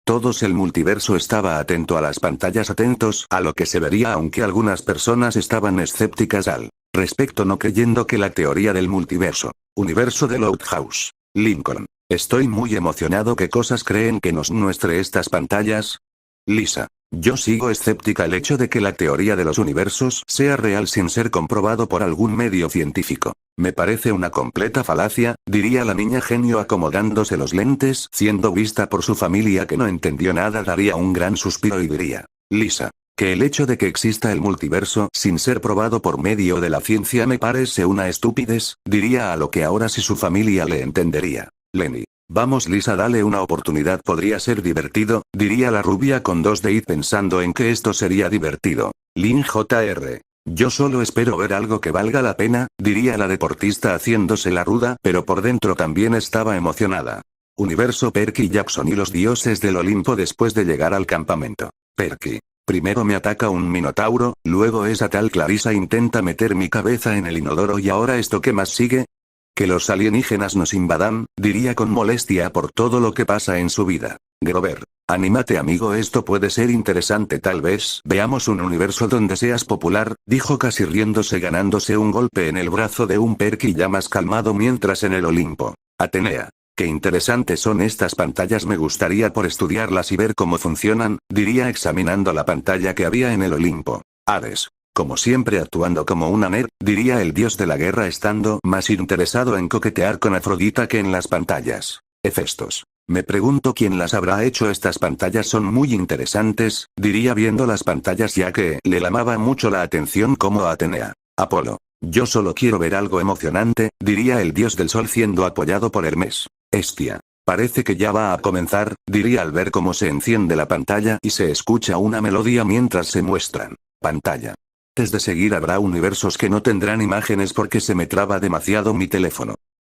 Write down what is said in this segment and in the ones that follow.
Todos el multiverso estaba atento a las pantallas, atentos a lo que se vería, aunque algunas personas estaban escépticas al respecto, no creyendo que la teoría del multiverso, universo de Loudhouse, Lincoln. Estoy muy emocionado. ¿Qué cosas creen que nos muestre estas pantallas? Lisa. Yo sigo escéptica el hecho de que la teoría de los universos sea real sin ser comprobado por algún medio científico. Me parece una completa falacia, diría la niña genio acomodándose los lentes. Siendo vista por su familia que no entendió nada, daría un gran suspiro y diría: Lisa, que el hecho de que exista el multiverso sin ser probado por medio de la ciencia me parece una estupidez, diría, a lo que ahora sí su familia le entendería. Lenny. Vamos Lisa, dale una oportunidad, podría ser divertido, diría la rubia con 2 de pensando en que esto sería divertido. Lin Jr. Yo solo espero ver algo que valga la pena, diría la deportista haciéndose la ruda, pero por dentro también estaba emocionada. Universo Perky Jackson y los dioses del Olimpo. Después de llegar al campamento, Perky. Primero me ataca un minotauro, luego esa tal Clarissa intenta meter mi cabeza en el inodoro y ahora esto. ¿Qué más sigue? Que los alienígenas nos invadan, diría con molestia por todo lo que pasa en su vida. Grover, anímate amigo, esto puede ser interesante, tal vez veamos un universo donde seas popular, dijo casi riéndose, ganándose un golpe en el brazo de un Perky ya más calmado mientras en el Olimpo. Atenea. Qué interesantes son estas pantallas, me gustaría por estudiarlas y ver cómo funcionan, diría examinando la pantalla que había en el Olimpo. Hades. Como siempre actuando como una nerd, diría el dios de la guerra estando más interesado en coquetear con Afrodita que en las pantallas. Hefestos. Me pregunto quién las habrá hecho, estas pantallas son muy interesantes, diría viendo las pantallas ya que le llamaba mucho la atención como Atenea. Apolo. Yo solo quiero ver algo emocionante, diría el dios del sol siendo apoyado por Hermes. Hestia. Parece que ya va a comenzar, diría al ver cómo se enciende la pantalla y se escucha una melodía mientras se muestran. Pantalla. Antes de seguir habrá universos que no tendrán imágenes porque se me traba demasiado mi teléfono.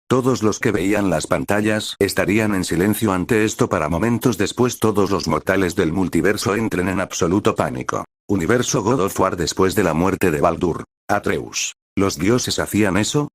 Todos los que veían las pantallas estarían en silencio ante esto para momentos después todos los mortales del multiverso entren en absoluto pánico. Universo God of War. Después de la muerte de Baldur, Atreus. ¿Los dioses hacían eso?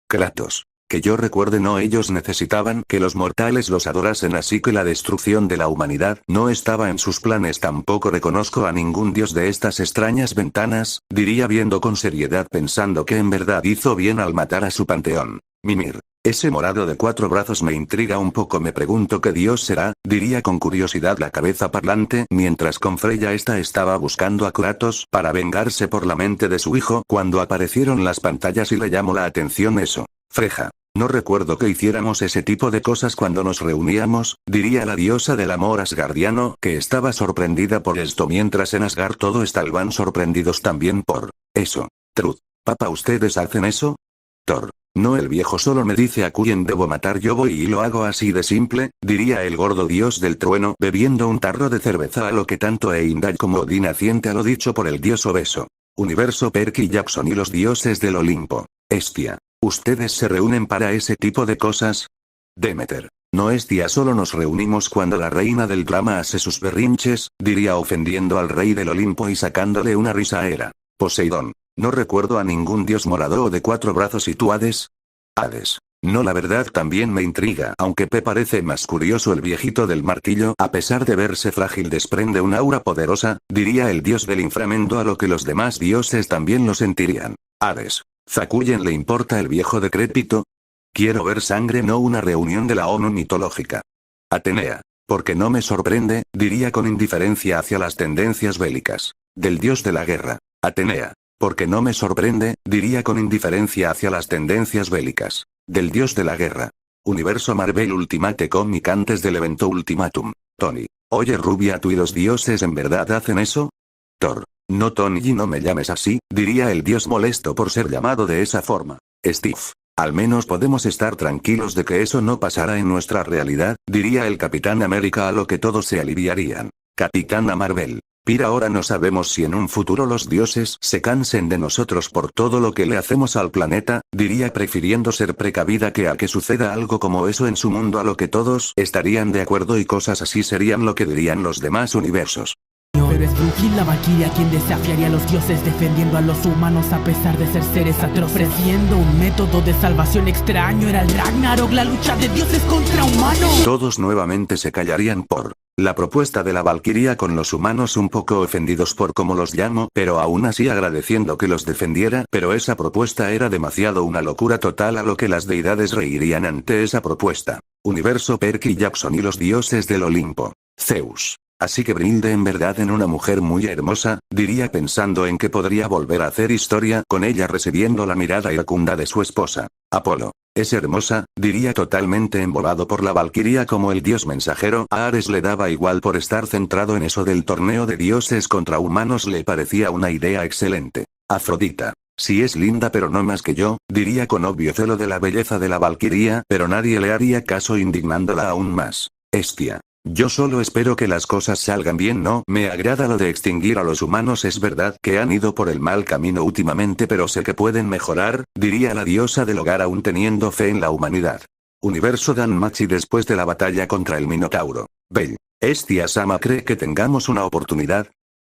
Kratos. Que yo recuerde no, ellos necesitaban que los mortales los adorasen, así que la destrucción de la humanidad no estaba en sus planes. Tampoco reconozco a ningún dios de estas extrañas ventanas, diría viendo con seriedad pensando que en verdad hizo bien al matar a su panteón. Mimir. Ese morado de 4 brazos me intriga un poco, me pregunto qué dios será, diría con curiosidad la cabeza parlante mientras con Freya estaba buscando a Kratos para vengarse por la mente de su hijo cuando aparecieron las pantallas y le llamó la atención eso. Freja. No recuerdo que hiciéramos ese tipo de cosas cuando nos reuníamos, diría la diosa del amor asgardiano que estaba sorprendida por esto mientras en Asgard todos estaban sorprendidos también por eso. Truth. Papá, ¿ustedes hacen eso? Thor. No, el viejo solo me dice a quién debo matar, yo voy y lo hago así de simple, diría el gordo dios del trueno bebiendo un tarro de cerveza, a lo que tanto Heimdall como Odín asiente a lo dicho por el dios obeso. Universo Perky Jackson y los dioses del Olimpo. Hestia. ¿Ustedes se reúnen para ese tipo de cosas? Demeter. No, Hestia, solo nos reunimos cuando la reina del drama hace sus berrinches, diría ofendiendo al rey del Olimpo y sacándole una risa a Hera. Poseidón. No recuerdo a ningún dios morado o de 4 brazos. ¿Y tú, Hades? Hades. No, la verdad también me intriga, aunque me parece más curioso el viejito del martillo, a pesar de verse frágil desprende un aura poderosa, diría el dios del inframundo, a lo que los demás dioses también lo sentirían. Hades. ¿Zacuyen le importa el viejo decrépito? Quiero ver sangre, no una reunión de la ONU mitológica. Atenea. Porque no me sorprende, diría con indiferencia hacia las tendencias bélicas del dios de la guerra. Atenea. Porque no me sorprende, diría con indiferencia hacia las tendencias bélicas del dios de la guerra. Universo Marvel Ultimate Comic. Antes del evento Ultimatum. Tony. Oye rubia, ¿tú y los dioses en verdad hacen eso? Thor. No, Tony, no me llames así, diría el dios molesto por ser llamado de esa forma. Steve. Al menos podemos estar tranquilos de que eso no pasará en nuestra realidad, diría el Capitán América, a lo que todos se aliviarían. Capitana Marvel. Pira, ahora no sabemos si en un futuro los dioses se cansen de nosotros por todo lo que le hacemos al planeta, diría prefiriendo ser precavida que a que suceda algo como eso en su mundo, a lo que todos estarían de acuerdo y cosas así serían lo que dirían los demás universos. pero es Brujil la valquiria quien desafiaría a los dioses, defendiendo a los humanos a pesar de ser seres atroces, ofreciendo un método de salvación extraño. Era el Ragnarok, la lucha de dioses contra humanos. Todos nuevamente se callarían por la propuesta de la valquiria, con los humanos un poco ofendidos por cómo los llamo, pero aún así agradeciendo que los defendiera, pero esa propuesta era demasiado una locura total, a lo que las deidades reirían ante esa propuesta. Universo Perky Jackson y los dioses del Olimpo. Zeus. Así que Brunhilde en verdad en una mujer muy hermosa, diría pensando en que podría volver a hacer historia con ella recibiendo la mirada iracunda de su esposa. Apolo. Es hermosa, diría totalmente embobado por la valquiria como el dios mensajero. A Ares le daba igual por estar centrado en eso del torneo de dioses contra humanos, le parecía una idea excelente. Afrodita. Sí es linda pero no más que yo, diría con obvio celo de la belleza de la valquiria, pero nadie le haría caso indignándola aún más. Hestia. Yo solo espero que las cosas salgan bien. No me agrada lo de extinguir a los humanos, es verdad que han ido por el mal camino últimamente, pero sé que pueden mejorar, diría la diosa del hogar aún teniendo fe en la humanidad. Universo Danmachi después de la batalla contra el Minotauro. Bell. Hestia Sama cree que tengamos una oportunidad.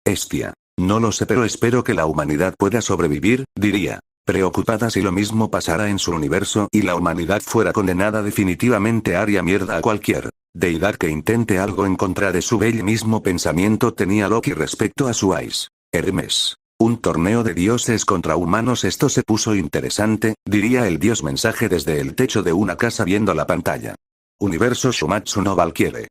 Hestia. No lo sé pero espero que la humanidad pueda sobrevivir, diría. Preocupada si lo mismo pasara en su universo y la humanidad fuera condenada, definitivamente haría mierda a cualquier deidad que intente algo en contra de su bell. Mismo pensamiento tenía Loki respecto a su Ice. Hermes. Un torneo de dioses contra humanos, esto se puso interesante, diría el dios mensaje desde el techo de una casa viendo la pantalla. Universo Shumatsu no Valkyrie.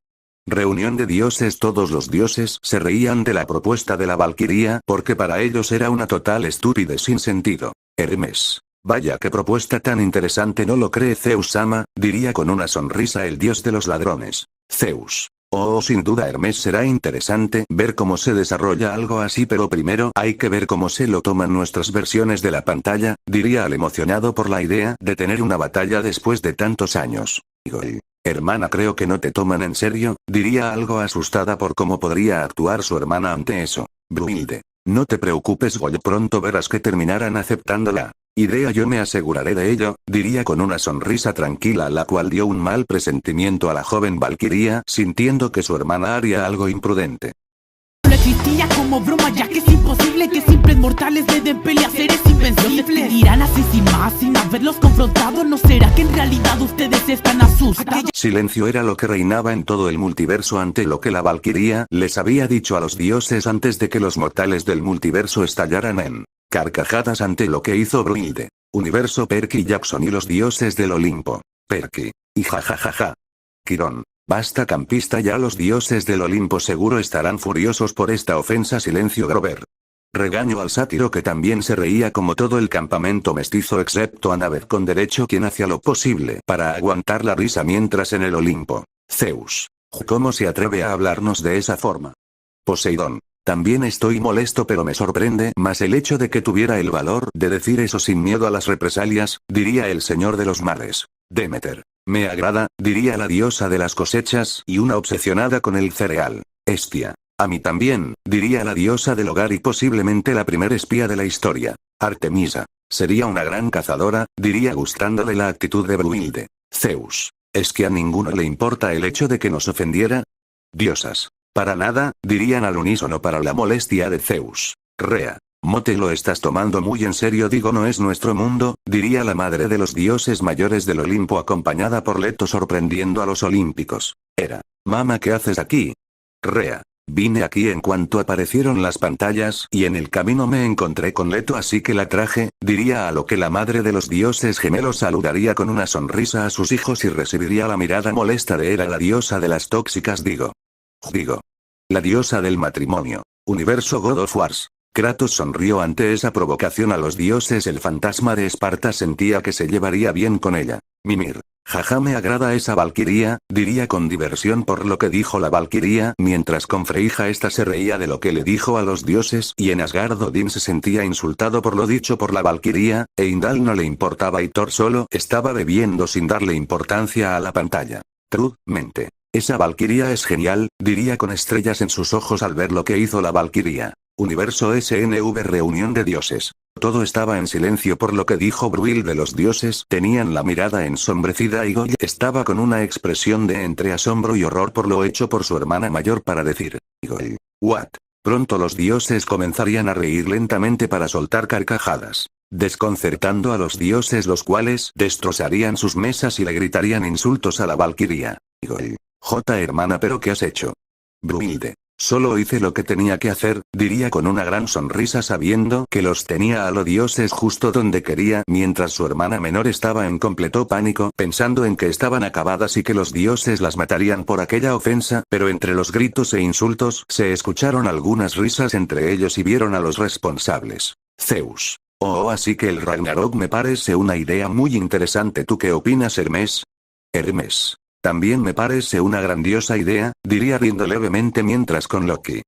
Reunión de dioses. Todos los dioses se reían de la propuesta de la valquiria porque para ellos era una total estupidez sin sentido. Hermes. Vaya qué propuesta tan interesante, ¿no lo cree Zeus-sama?, diría con una sonrisa el dios de los ladrones. Zeus. Oh, sin duda Hermes, será interesante ver cómo se desarrolla algo así, pero primero hay que ver cómo se lo toman nuestras versiones de la pantalla, diría al emocionado por la idea de tener una batalla después de tantos años. Igor. Hermana, creo que no te toman en serio, diría algo asustada por cómo podría actuar su hermana ante eso. Brunhilde. No te preocupes Goy, pronto verás que terminarán aceptando la idea, yo me aseguraré de ello, diría con una sonrisa tranquila, la cual dio un mal presentimiento a la joven valquiria, sintiendo que su hermana haría algo imprudente. No existía como broma, ya que es imposible que simples mortales le den pelea a seres invencibles. Dirán así sin más, sin haberlos confrontado. ¿No será que en realidad ustedes están asustados? Silencio era lo que reinaba en todo el multiverso ante lo que la valquiria les había dicho a los dioses antes de que los mortales del multiverso estallaran en carcajadas ante lo que hizo Brunhilde. Universo Perky Jackson y los dioses del Olimpo. Perky. Y jajajaja. Quirón. Basta campista ya, los dioses del Olimpo seguro estarán furiosos por esta ofensa. Silencio Grover. Regaño al sátiro que también se reía como todo el campamento mestizo excepto Annabeth con derecho, quien hacía lo posible para aguantar la risa mientras en el Olimpo. Zeus. ¿Cómo se atreve a hablarnos de esa forma? Poseidón. También estoy molesto pero me sorprende más el hecho de que tuviera el valor de decir eso sin miedo a las represalias, diría el señor de los mares. Demeter. Me agrada, diría la diosa de las cosechas y una obsesionada con el cereal. Hestia. A mí también, diría la diosa del hogar y posiblemente la primer espía de la historia. Artemisa. Sería una gran cazadora, diría gustándole la actitud de Brunhilde. Zeus. ¿Es que a ninguno le importa el hecho de que nos ofendiera? Diosas. Para nada, dirían al unísono para la molestia de Zeus. Rea. Mote, lo estás tomando muy en serio, digo no es nuestro mundo, diría la madre de los dioses mayores del Olimpo acompañada por Leto sorprendiendo a los olímpicos. Hera. Mama, ¿qué haces aquí? Rea. Vine aquí en cuanto aparecieron las pantallas y en el camino me encontré con Leto así que la traje, diría a lo que la madre de los dioses gemelos saludaría con una sonrisa a sus hijos y recibiría la mirada molesta de Hera, la diosa de las tóxicas. Digo. La diosa del matrimonio. Universo God of Wars. Kratos sonrió ante esa provocación a los dioses. El fantasma de Esparta sentía que se llevaría bien con ella. Mimir. Jaja, me agrada esa valquiria, diría con diversión por lo que dijo la valquiria, mientras con Freyja esta se reía de lo que le dijo a los dioses y en Asgard Odín se sentía insultado por lo dicho por la valquiria, e Indal no le importaba y Thor solo estaba bebiendo sin darle importancia a la pantalla. Mente. Esa valquiria es genial, diría con estrellas en sus ojos al ver lo que hizo la valquiria. Universo SNV reunión de dioses. Todo estaba en silencio por lo que dijo Brunhilde. Los dioses tenían la mirada ensombrecida y Goya estaba con una expresión de entre asombro y horror por lo hecho por su hermana mayor para decir. Goy. What? Pronto los dioses comenzarían a reír lentamente para soltar carcajadas, desconcertando a los dioses, los cuales destrozarían sus mesas y le gritarían insultos a la valquiria. Hermana, ¿pero qué has hecho? Brunhilde. Solo hice lo que tenía que hacer, diría con una gran sonrisa sabiendo que los tenía a los dioses justo donde quería, mientras su hermana menor estaba en completo pánico pensando en que estaban acabadas y que los dioses las matarían por aquella ofensa, pero entre los gritos e insultos se escucharon algunas risas entre ellos y vieron a los responsables. Zeus. Así que el Ragnarok me parece una idea muy interesante. ¿Tú qué opinas, Hermes? Hermes. También me parece una grandiosa idea, diría riendo levemente mientras con Loki.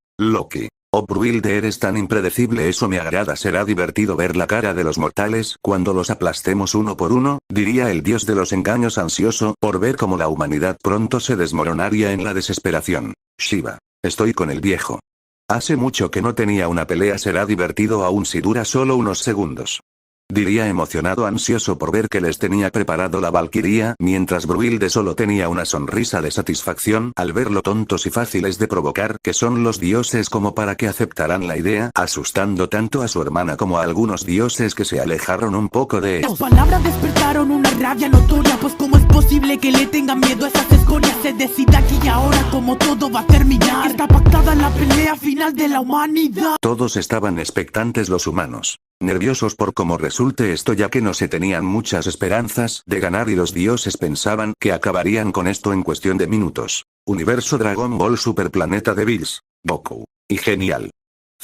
Brunhilde, eres tan impredecible, eso me agrada. Será divertido ver la cara de los mortales cuando los aplastemos uno por uno, diría el dios de los engaños ansioso por ver cómo la humanidad pronto se desmoronaría en la desesperación. Shiva. Estoy con el viejo. Hace mucho que no tenía una pelea. Será divertido aun si dura solo unos segundos. Diría emocionado, ansioso por ver que les tenía preparado la valquiria, mientras Brunhilde solo tenía una sonrisa de satisfacción al ver lo tontos y fáciles de provocar que son los dioses como para que aceptaran la idea, asustando tanto a su hermana como a algunos dioses que se alejaron un poco de Las palabras despertaron una rabia notoria, pues cómo es posible que le tengan miedo a esas escorias. Se decide aquí y ahora cómo todo va a terminar. Está pactada la pelea final de la humanidad. Todos estaban expectantes, los humanos, nerviosos por cómo resulte esto, ya que no se tenían muchas esperanzas de ganar y los dioses pensaban que acabarían con esto en cuestión de minutos. Universo Dragon Ball Super Planeta de Bills, Goku. Y genial.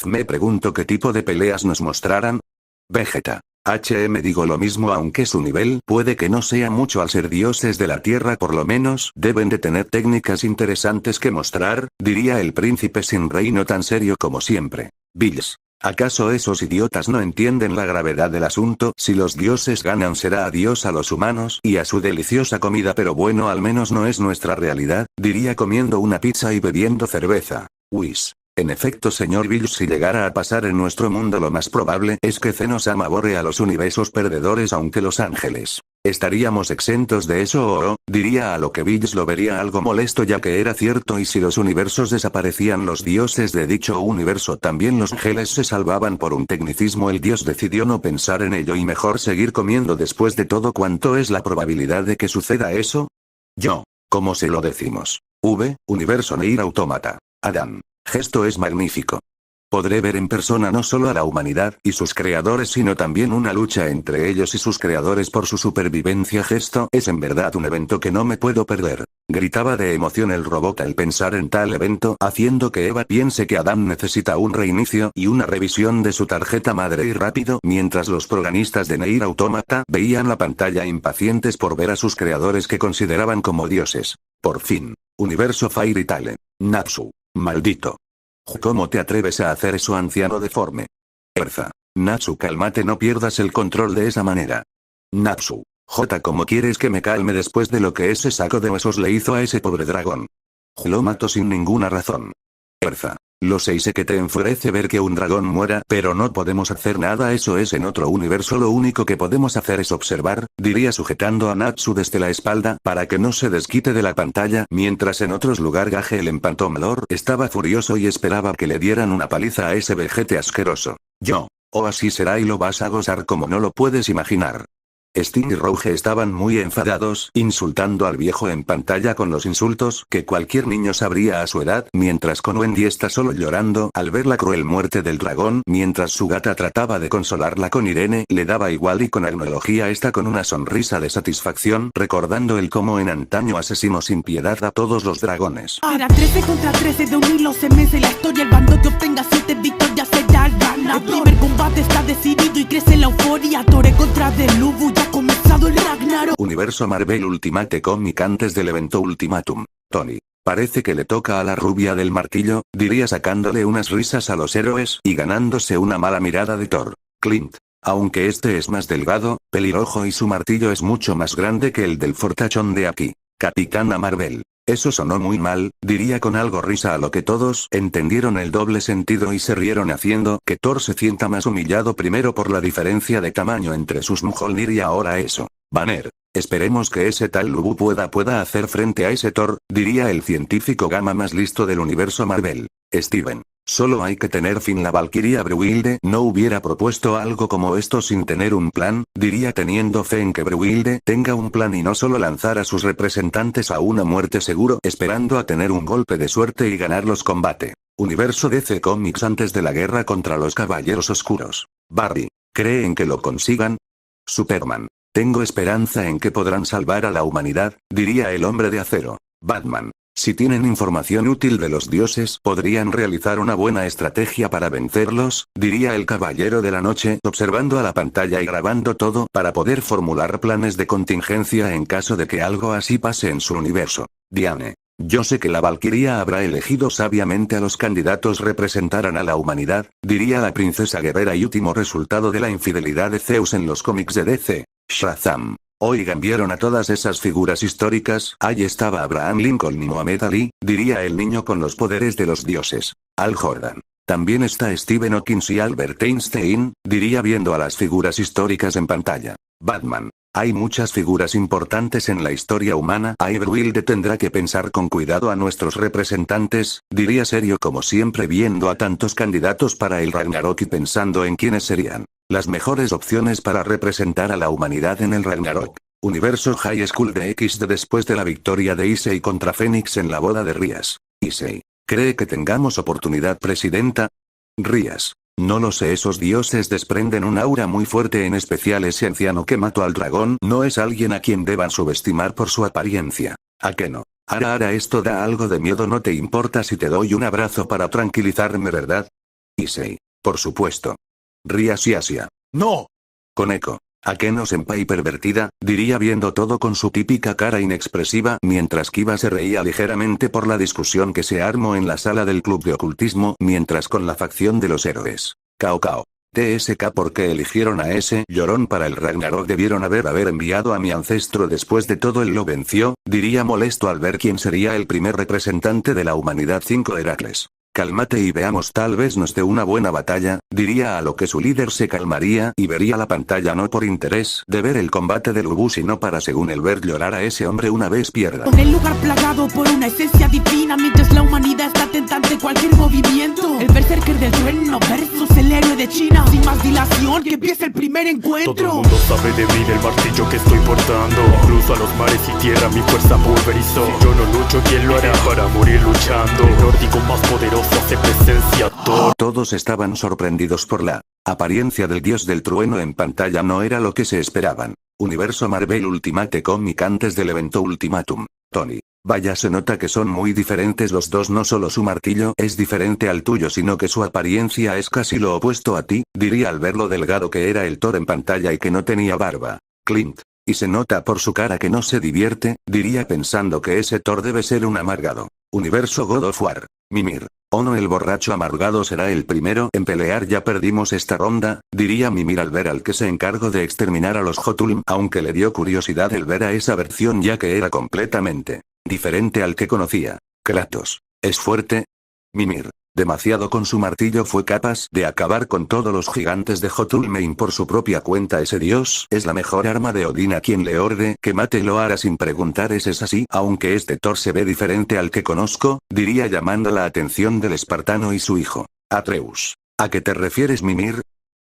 Me pregunto qué tipo de peleas nos mostrarán. Vegeta. Digo lo mismo, aunque su nivel puede que no sea mucho al ser dioses de la tierra, por lo menos deben de tener técnicas interesantes que mostrar, diría el príncipe sin reino tan serio como siempre. Bills. ¿Acaso esos idiotas no entienden la gravedad del asunto? Si los dioses ganan será adiós a los humanos y a su deliciosa comida, pero bueno, al menos no es nuestra realidad, diría comiendo una pizza y bebiendo cerveza. Whis. En efecto, señor Bills, si llegara a pasar en nuestro mundo, lo más probable es que Zenos-sama borre a los universos perdedores, aunque los ángeles estaríamos exentos de eso, diría, a lo que Bills lo vería algo molesto, ya que era cierto, y si los universos desaparecían, los dioses de dicho universo también, los ángeles se salvaban. Por un tecnicismo el dios decidió no pensar en ello y mejor seguir comiendo. Después de todo, ¿cuánto es la probabilidad de que suceda eso? ¿Cómo se lo decimos? Universo Nier Automata. Adán. Gesto es magnífico. Podré ver en persona no solo a la humanidad y sus creadores, sino también una lucha entre ellos y sus creadores por su supervivencia. Gesto es en verdad un evento que no me puedo perder. Gritaba de emoción el robot al pensar en tal evento, haciendo que Eva piense que Adán necesita un reinicio y una revisión de su tarjeta madre. Y rápido, mientras los protagonistas de Nier Automata veían la pantalla impacientes por ver a sus creadores que consideraban como dioses. Por fin. Universo Fairy Tail. Natsu. Maldito. ¿Cómo te atreves a hacer eso, anciano deforme? Erza. Natsu, cálmate, no pierdas el control de esa manera. Natsu. ¿Cómo quieres que me calme después de lo que ese saco de huesos le hizo a ese pobre dragón? Lo mato sin ninguna razón. Erza. Lo sé y sé que te enfurece ver que un dragón muera, pero no podemos hacer nada, eso es en otro universo, lo único que podemos hacer es observar, diría sujetando a Natsu desde la espalda para que no se desquite de la pantalla, mientras en otros lugar Gage el empantomlor estaba furioso y esperaba que le dieran una paliza a ese vejete asqueroso. Así será y lo vas a gozar como no lo puedes imaginar. Sting y Rouge estaban muy enfadados, insultando al viejo en pantalla con los insultos que cualquier niño sabría a su edad, mientras con Wendy está solo llorando al ver la cruel muerte del dragón, mientras su gata trataba de consolarla con Irene, le daba igual, y con Agnología está con una sonrisa de satisfacción, recordando el cómo en antaño asesinó sin piedad a todos los dragones. Ahora 13 contra 13 de un hilo se mece la historia, el bando que obtenga 7 victorias será el ganador. El primer combate está decidido y crece la euforia, Tore contra Delubu, ya ha comenzado el Ragnarok. Universo Marvel Ultimate Comic. Antes del evento Ultimatum, Tony. Parece que le toca a la rubia del martillo, diría sacándole unas risas a los héroes y ganándose una mala mirada de Thor. Clint. Aunque este es más delgado, pelirrojo y su martillo es mucho más grande que el del fortachón de aquí. Capitana Marvel. Eso sonó muy mal, diría con algo risa, a lo que todos entendieron el doble sentido y se rieron, haciendo que Thor se sienta más humillado, primero por la diferencia de tamaño entre sus Mjolnir y ahora eso. Banner. Esperemos que ese tal Lubu pueda hacer frente a ese Thor, diría el científico gamma más listo del universo Marvel. Steven. Solo hay que tener fin. La Valquiria Brewilde no hubiera propuesto algo como esto sin tener un plan, diría teniendo fe en que Brewilde tenga un plan y no solo lanzar a sus representantes a una muerte seguro esperando a tener un golpe de suerte y ganar los combates. Universo DC Comics antes de la guerra contra los Caballeros Oscuros. Barry, ¿cree en que lo consigan? Superman, tengo esperanza en que podrán salvar a la humanidad, diría el Hombre de Acero. Batman, si tienen información útil de los dioses, podrían realizar una buena estrategia para vencerlos, diría el Caballero de la Noche, observando a la pantalla y grabando todo para poder formular planes de contingencia en caso de que algo así pase en su universo. Diane, yo sé que la Valquiria habrá elegido sabiamente a los candidatos representaran a la humanidad, diría la princesa guerrera y último resultado de la infidelidad de Zeus en los cómics de DC. Shazam. Oigan, ¿vieron a todas esas figuras históricas? Ahí estaba Abraham Lincoln y Muhammad Ali, diría el niño con los poderes de los dioses. Al Jordan. También está Stephen Hawking y Albert Einstein, diría viendo a las figuras históricas en pantalla. Batman. Hay muchas figuras importantes en la historia humana. Brewilde tendrá que pensar con cuidado a nuestros representantes, diría serio como siempre viendo a tantos candidatos para el Ragnarok y pensando en quiénes serían las mejores opciones para representar a la humanidad en el Ragnarok. Universo High School de XD después de la victoria de Issei contra Fénix en la boda de Rías. Issei, ¿cree que tengamos oportunidad, presidenta? Rías, no lo sé, esos dioses desprenden un aura muy fuerte, en especial ese anciano que mató al dragón no es alguien a quien deban subestimar por su apariencia. ¿A qué no? Ara, esto da algo de miedo. No te importa si te doy un abrazo para tranquilizarme, ¿verdad? Issei, por supuesto. Rías y Asia. ¡No! Koneko. Akeno senpai pervertida, diría viendo todo con su típica cara inexpresiva, mientras Kiba se reía ligeramente por la discusión que se armó en la sala del club de ocultismo, mientras con la facción de los héroes. Cao. TSK, ¿por qué eligieron a ese llorón para el Ragnarok? Debieron haber enviado a mi ancestro después de todo. Él lo venció, diría molesto al ver quién sería el primer representante de la humanidad. 5 Heracles. Cálmate y veamos, tal vez nos dé una buena batalla, diría, a lo que su líder se calmaría y vería la pantalla no por interés de ver el combate del Ubu sino para según él ver llorar a ese hombre una vez pierda. Con el lugar plagado por una esencia divina, mientras la humanidad está tentante cualquier movimiento. El berserker del trueno versus el héroe de China. Sin más dilación, que empiece el primer encuentro. Todo el mundo sabe de mí, del martillo que estoy portando. Cruzo a los mares y tierra, mi fuerza pulverizó. Si yo no lucho, ¿quién lo hará para morir luchando? El nórdico más poderoso hace presencia. Todos estaban sorprendidos por la apariencia del dios del trueno en pantalla. No era lo que se esperaban. Universo Marvel Ultimate Comic antes del evento Ultimatum. Tony. Vaya, se nota que son muy diferentes los dos. No solo su martillo es diferente al tuyo, sino que su apariencia es casi lo opuesto a ti, diría al ver lo delgado que era el Thor en pantalla y que no tenía barba. Clint. Y se nota por su cara que no se divierte, diría pensando que ese Thor debe ser un amargado. Universo God of War. Mimir. Ono el borracho amargado será el primero en pelear. Ya perdimos esta ronda, diría Mimir al ver al que se encargó de exterminar a los Jotun, aunque le dio curiosidad el ver a esa versión ya que era completamente diferente al que conocía. Kratos. ¿Es fuerte? Mimir. Demasiado. Con su martillo fue capaz de acabar con todos los gigantes de Jotunheim por su propia cuenta. Ese dios es la mejor arma de Odín. A quien le orde que mate lo hará sin preguntar. ¿Es así? Aunque este Thor se ve diferente al que conozco, diría llamando la atención del espartano y su hijo. Atreus. ¿A qué te refieres, Mimir?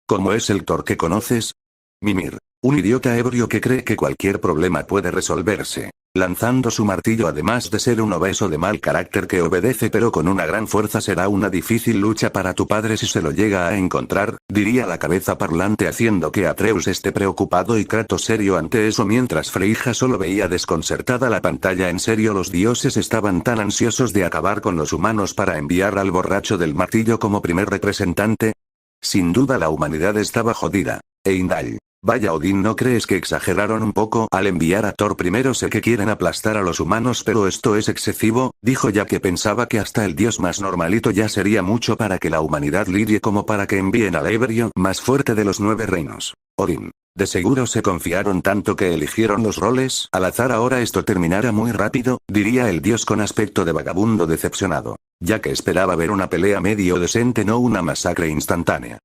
¿Cómo es el Thor que conoces? Mimir. Un idiota ebrio que cree que cualquier problema puede resolverse lanzando su martillo, además de ser un obeso de mal carácter que obedece pero con una gran fuerza. Será una difícil lucha para tu padre si se lo llega a encontrar, diría la cabeza parlante haciendo que Atreus esté preocupado y Kratos serio ante eso mientras Freyja solo veía desconcertada la pantalla. En serio, los dioses estaban tan ansiosos de acabar con los humanos para enviar al borracho del martillo como primer representante. Sin duda la humanidad estaba jodida. Heimdall. Vaya, Odín, ¿no crees que exageraron un poco al enviar a Thor primero? Sé que quieren aplastar a los humanos, pero esto es excesivo, dijo, ya que pensaba que hasta el dios más normalito ya sería mucho para que la humanidad lidie como para que envíen al ebrio más fuerte de los 9 reinos. Odín. De seguro se confiaron tanto que eligieron los roles al azar. Ahora esto terminará muy rápido, diría el dios con aspecto de vagabundo decepcionado, ya que esperaba ver una pelea medio decente, no una masacre instantánea.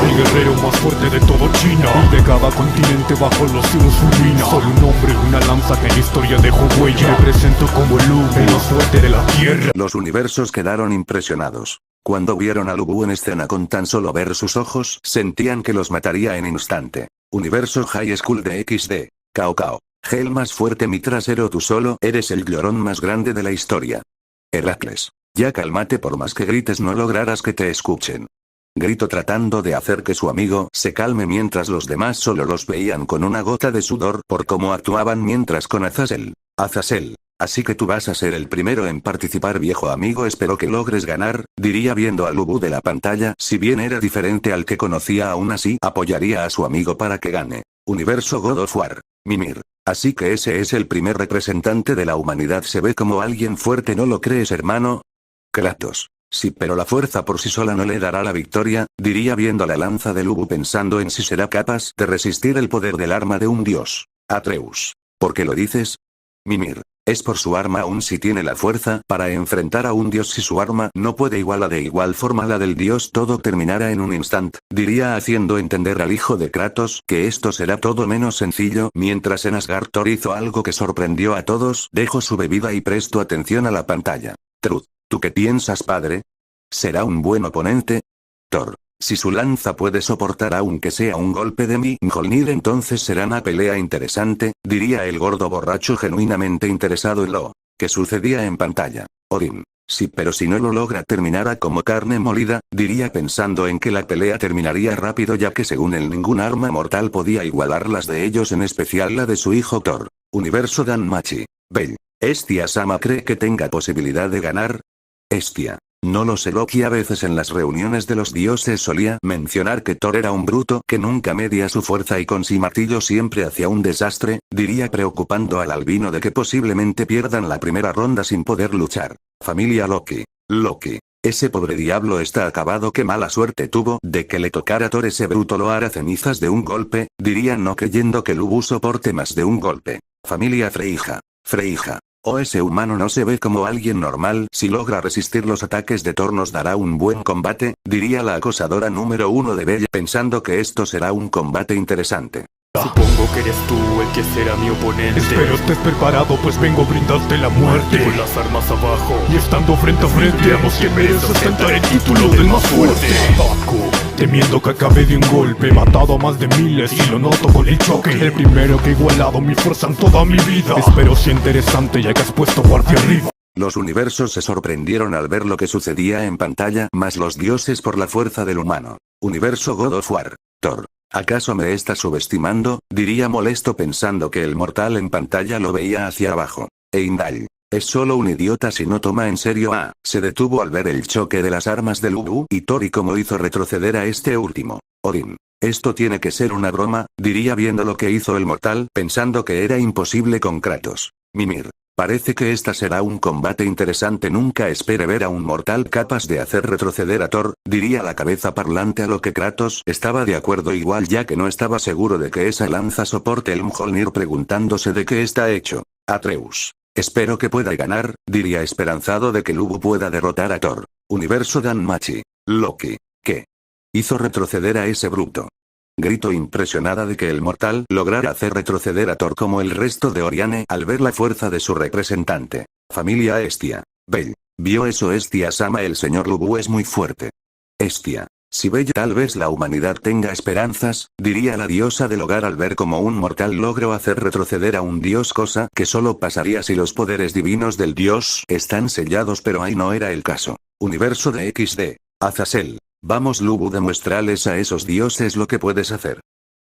El guerrero más fuerte de todo China, de cada continente bajo los cielos ruina. Soy un hombre, una lanza que en la historia dejó huella. Me presento como el hombre más fuerte de la tierra. Los universos quedaron impresionados. Cuando vieron a Lubu en escena con tan solo ver sus ojos, sentían que los mataría en instante. Universo High School de XD. Cao Cao. El más fuerte mi trasero, tú solo eres el llorón más grande de la historia. Heracles. Ya cálmate, por más que grites no lograrás que te escuchen. Gritó tratando de hacer que su amigo se calme mientras los demás solo los veían con una gota de sudor por cómo actuaban mientras con Azazel. Azazel. Así que tú vas a ser el primero en participar, viejo amigo, espero que logres ganar, diría viendo a Lubu de la pantalla. Si bien era diferente al que conocía, aún así apoyaría a su amigo para que gane. Universo God of War. Mimir. Así que ese es el primer representante de la humanidad, se ve como alguien fuerte, ¿no lo crees, hermano? Kratos. Sí, pero la fuerza por sí sola no le dará la victoria, diría viendo la lanza de Lubu pensando en si será capaz de resistir el poder del arma de un dios. Atreus. ¿Por qué lo dices? Mimir. Es por su arma, aun si tiene la fuerza para enfrentar a un dios, si su arma no puede igualar de igual forma la del dios, todo terminará en un instante, diría haciendo entender al hijo de Kratos que esto será todo menos sencillo. Mientras en Asgard Thor hizo algo que sorprendió a todos, dejó su bebida y prestó atención a la pantalla. Truth. ¿Tú qué piensas, padre? ¿Será un buen oponente? Thor. Si su lanza puede soportar aunque sea un golpe de Mjolnir, entonces será una pelea interesante, diría el gordo borracho genuinamente interesado en lo que sucedía en pantalla. Odín. Sí, pero si no lo logra terminará como carne molida, diría pensando en que la pelea terminaría rápido, ya que según él ningún arma mortal podía igualar las de ellos, en especial la de su hijo Thor. Universo Danmachi. Bell. ¿Estia-sama cree que tenga posibilidad de ganar? Estia. No lo sé, Loki a veces en las reuniones de los dioses solía mencionar que Thor era un bruto que nunca media su fuerza y con su martillo siempre hacía un desastre, diría preocupando al albino de que posiblemente pierdan la primera ronda sin poder luchar. Familia Loki. Loki. Ese pobre diablo está acabado, qué mala suerte tuvo de que le tocara a Thor, ese bruto lo hará cenizas de un golpe, diría no creyendo que Lubu soporte más de un golpe. Familia Freyja. Freyja. O ese humano no se ve como alguien normal, si logra resistir los ataques de Thor nos dará un buen combate, diría la acosadora número 1 de Bella pensando que esto será un combate interesante. Supongo que eres tú el que será mi oponente. Espero estés preparado, pues vengo a brindarte la muerte. Con las armas abajo Y estando frente a frente, veamos quién merece ostentar el título del más fuerte. Ataco, temiendo que acabe de un golpe. He matado a más de miles y lo noto con el choque. El primero que he igualado mi fuerza en toda mi vida. Espero sea interesante ya que has puesto guardia arriba. Los universos se sorprendieron al ver lo que sucedía en pantalla, más los dioses por la fuerza del humano. Universo God of War. Thor. ¿Acaso me estás subestimando? Diría molesto pensando que el mortal en pantalla lo veía hacia abajo. Heimdall. Es solo un idiota si no toma en serio a. Se detuvo al ver el choque de las armas de Lubu y Thor y cómo hizo retroceder a este último. Odín. Esto tiene que ser una broma, diría viendo lo que hizo el mortal pensando que era imposible con Kratos. Mimir. Parece que esta será un combate interesante, nunca espere ver a un mortal capaz de hacer retroceder a Thor, diría la cabeza parlante a lo que Kratos estaba de acuerdo igual ya que no estaba seguro de que esa lanza soporte el Mjolnir preguntándose de qué está hecho. Atreus. Espero que pueda ganar, diría esperanzado de que Lubu pueda derrotar a Thor. Universo Danmachi. Loki. ¿Qué? Hizo retroceder a ese bruto. Gritó impresionada de que el mortal lograra hacer retroceder a Thor como el resto de Oriane al ver la fuerza de su representante. Familia Estia. Bell. ¿Vio eso Estia-sama? El señor Lubu es muy fuerte. Estia. Si Bella tal vez la humanidad tenga esperanzas, diría la diosa del hogar al ver cómo un mortal logró hacer retroceder a un dios, cosa que solo pasaría si los poderes divinos del dios están sellados, pero ahí no era el caso. Universo de XD. Azazel. Vamos Lubu, demuéstrales a esos dioses lo que puedes hacer.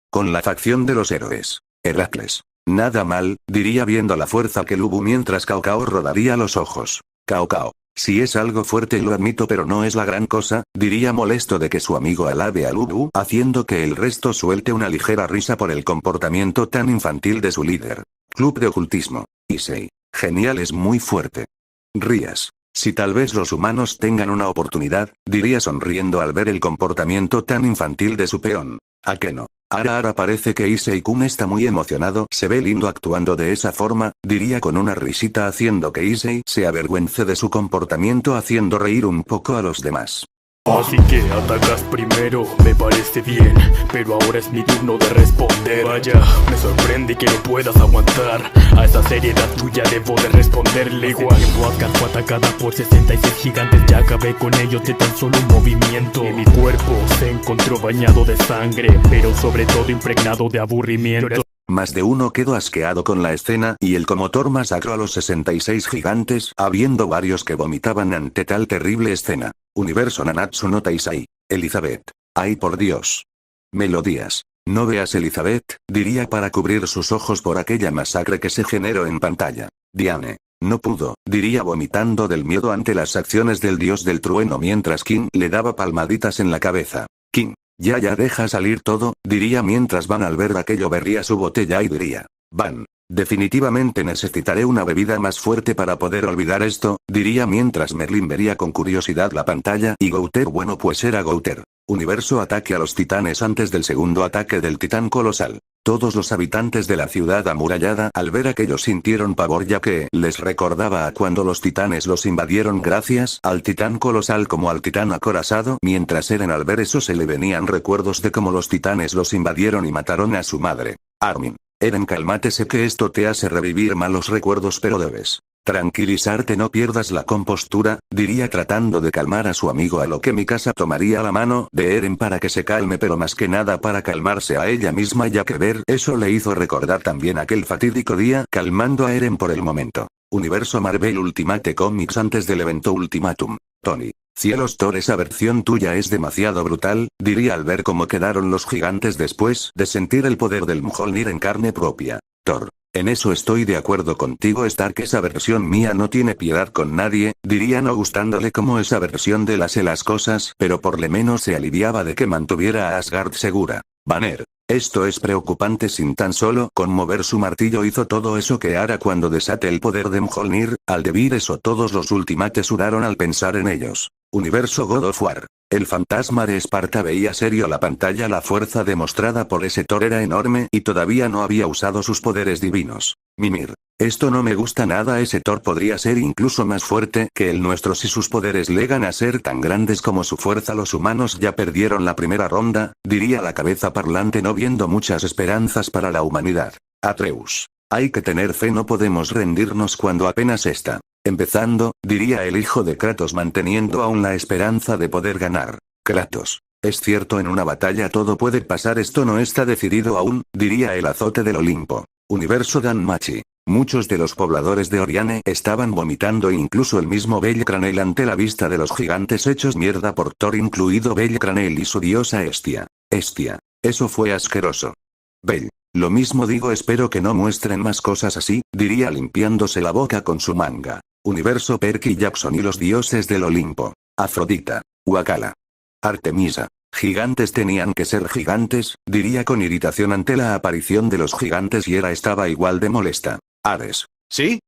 Con la facción de los héroes. Heracles. Nada mal, diría viendo la fuerza que Lubu mientras Cao Cao rodaría los ojos. Cao Cao. Si es algo fuerte lo admito, pero no es la gran cosa, diría molesto de que su amigo alabe a Lubu, haciendo que el resto suelte una ligera risa por el comportamiento tan infantil de su líder. Club de ocultismo. Issei. Genial, es muy fuerte. Rías. Si tal vez los humanos tengan una oportunidad, diría sonriendo al ver el comportamiento tan infantil de su peón. ¿A qué no? Ahora parece que Issei-kun está muy emocionado, se ve lindo actuando de esa forma, diría con una risita haciendo que Issei se avergüence de su comportamiento haciendo reír un poco a los demás. Así que atacas primero, me parece bien, pero ahora es mi turno de responder. Vaya, me sorprende que no puedas aguantar a esa seriedad tuya, debo de responderle igual. Hace tiempo atrás fue atacada por 66 gigantes, ya acabé con ellos de tan solo un movimiento. Y mi cuerpo se encontró bañado de sangre, pero sobre todo impregnado de aburrimiento. Más de uno quedó asqueado con la escena y el Comotor masacró a los 66 gigantes, habiendo varios que vomitaban ante tal terrible escena. Universo Nanatsu no Taisai. Elizabeth. Ay por Dios. Melodías. No veas Elizabeth, diría para cubrir sus ojos por aquella masacre que se generó en pantalla. Diane. No pudo, diría vomitando del miedo ante las acciones del dios del trueno mientras King le daba palmaditas en la cabeza. King. Ya deja salir todo, diría mientras Van al ver aquello berría su botella y diría. Van. Definitivamente necesitaré una bebida más fuerte para poder olvidar esto, diría mientras Merlin vería con curiosidad la pantalla y Gouter bueno pues era Gouter. Universo ataque a los titanes antes del segundo ataque del titán colosal. Todos los habitantes de la ciudad amurallada al ver aquello sintieron pavor ya que les recordaba a cuando los titanes los invadieron gracias al titán colosal como al titán acorazado. Mientras Eren al ver eso se le venían recuerdos de cómo los titanes los invadieron y mataron a su madre. Armin. Eren cálmate, sé que esto te hace revivir malos recuerdos pero debes tranquilizarte, no pierdas la compostura, diría tratando de calmar a su amigo a lo que Mikasa tomaría la mano de Eren para que se calme pero más que nada para calmarse a ella misma ya que ver eso le hizo recordar también aquel fatídico día calmando a Eren por el momento. Universo Marvel Ultimate Comics antes del evento Ultimatum. Tony. Cielos Thor, esa versión tuya es demasiado brutal, diría al ver cómo quedaron los gigantes después de sentir el poder del Mjolnir en carne propia. Thor. En eso estoy de acuerdo contigo Stark, esa versión mía no tiene piedad con nadie, diría no gustándole como esa versión de las cosas, pero por lo menos se aliviaba de que mantuviera a Asgard segura. Banner. Esto es preocupante, sin tan solo con mover su martillo hizo todo eso que hará cuando desate el poder de Mjolnir, al decir eso todos los Ultimates sudaron al pensar en ellos. Universo God of War. El fantasma de Esparta veía serio la pantalla, la fuerza demostrada por ese Thor era enorme y todavía no había usado sus poderes divinos. Mimir. Esto no me gusta nada, ese Thor podría ser incluso más fuerte que el nuestro si sus poderes llegan a ser tan grandes como su fuerza. Los humanos ya perdieron la primera ronda, diría la cabeza parlante no viendo muchas esperanzas para la humanidad. Atreus. Hay que tener fe, no podemos rendirnos cuando apenas está empezando, diría el hijo de Kratos manteniendo aún la esperanza de poder ganar. Kratos. Es cierto, en una batalla todo puede pasar, esto no está decidido aún, diría el azote del Olimpo. Universo Danmachi. Muchos de los pobladores de Oriane estaban vomitando e incluso el mismo Belcranel ante la vista de los gigantes hechos mierda por Thor, incluido Belcranel y su diosa Hestia. Hestia. Eso fue asqueroso. Bell. Lo mismo digo, espero que no muestren más cosas así, diría limpiándose la boca con su manga. Universo Perky Jackson y los dioses del Olimpo. Afrodita. Wakala. Artemisa. Gigantes tenían que ser gigantes, diría con irritación ante la aparición de los gigantes y Hera estaba igual de molesta. Ares. ¿Sí?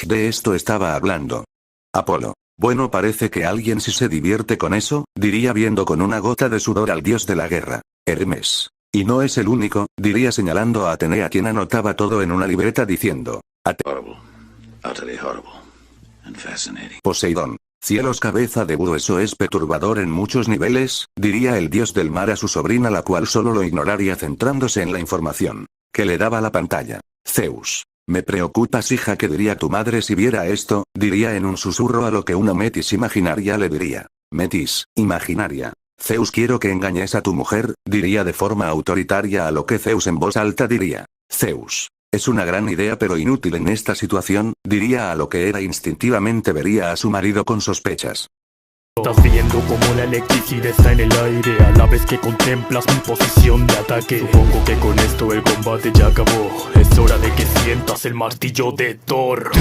De esto estaba hablando. Apolo. Bueno, parece que alguien sí se divierte con eso, diría viendo con una gota de sudor al dios de la guerra. Hermes. Y no es el único, diría señalando a Atenea quien anotaba todo en una libreta diciendo. Horrible. Utterly horrible. And fascinating. Poseidón. Cielos, cabeza de Budo, eso es perturbador en muchos niveles, diría el dios del mar a su sobrina, la cual solo lo ignoraría centrándose en la información que le daba la pantalla. Zeus. Me preocupas, hija, ¿qué diría tu madre si viera esto? Diría en un susurro a lo que una Metis imaginaria le diría. Metis, imaginaria. Zeus, quiero que engañes a tu mujer, diría de forma autoritaria a lo que Zeus en voz alta diría. Zeus. Es una gran idea pero inútil en esta situación, diría a lo que Hera instintivamente vería a su marido con sospechas. Estás viendo como la electricidad está en el aire a la vez que contemplas mi posición de ataque. Supongo que con esto el combate ya acabó. Es hora de que sientas el martillo de Thor.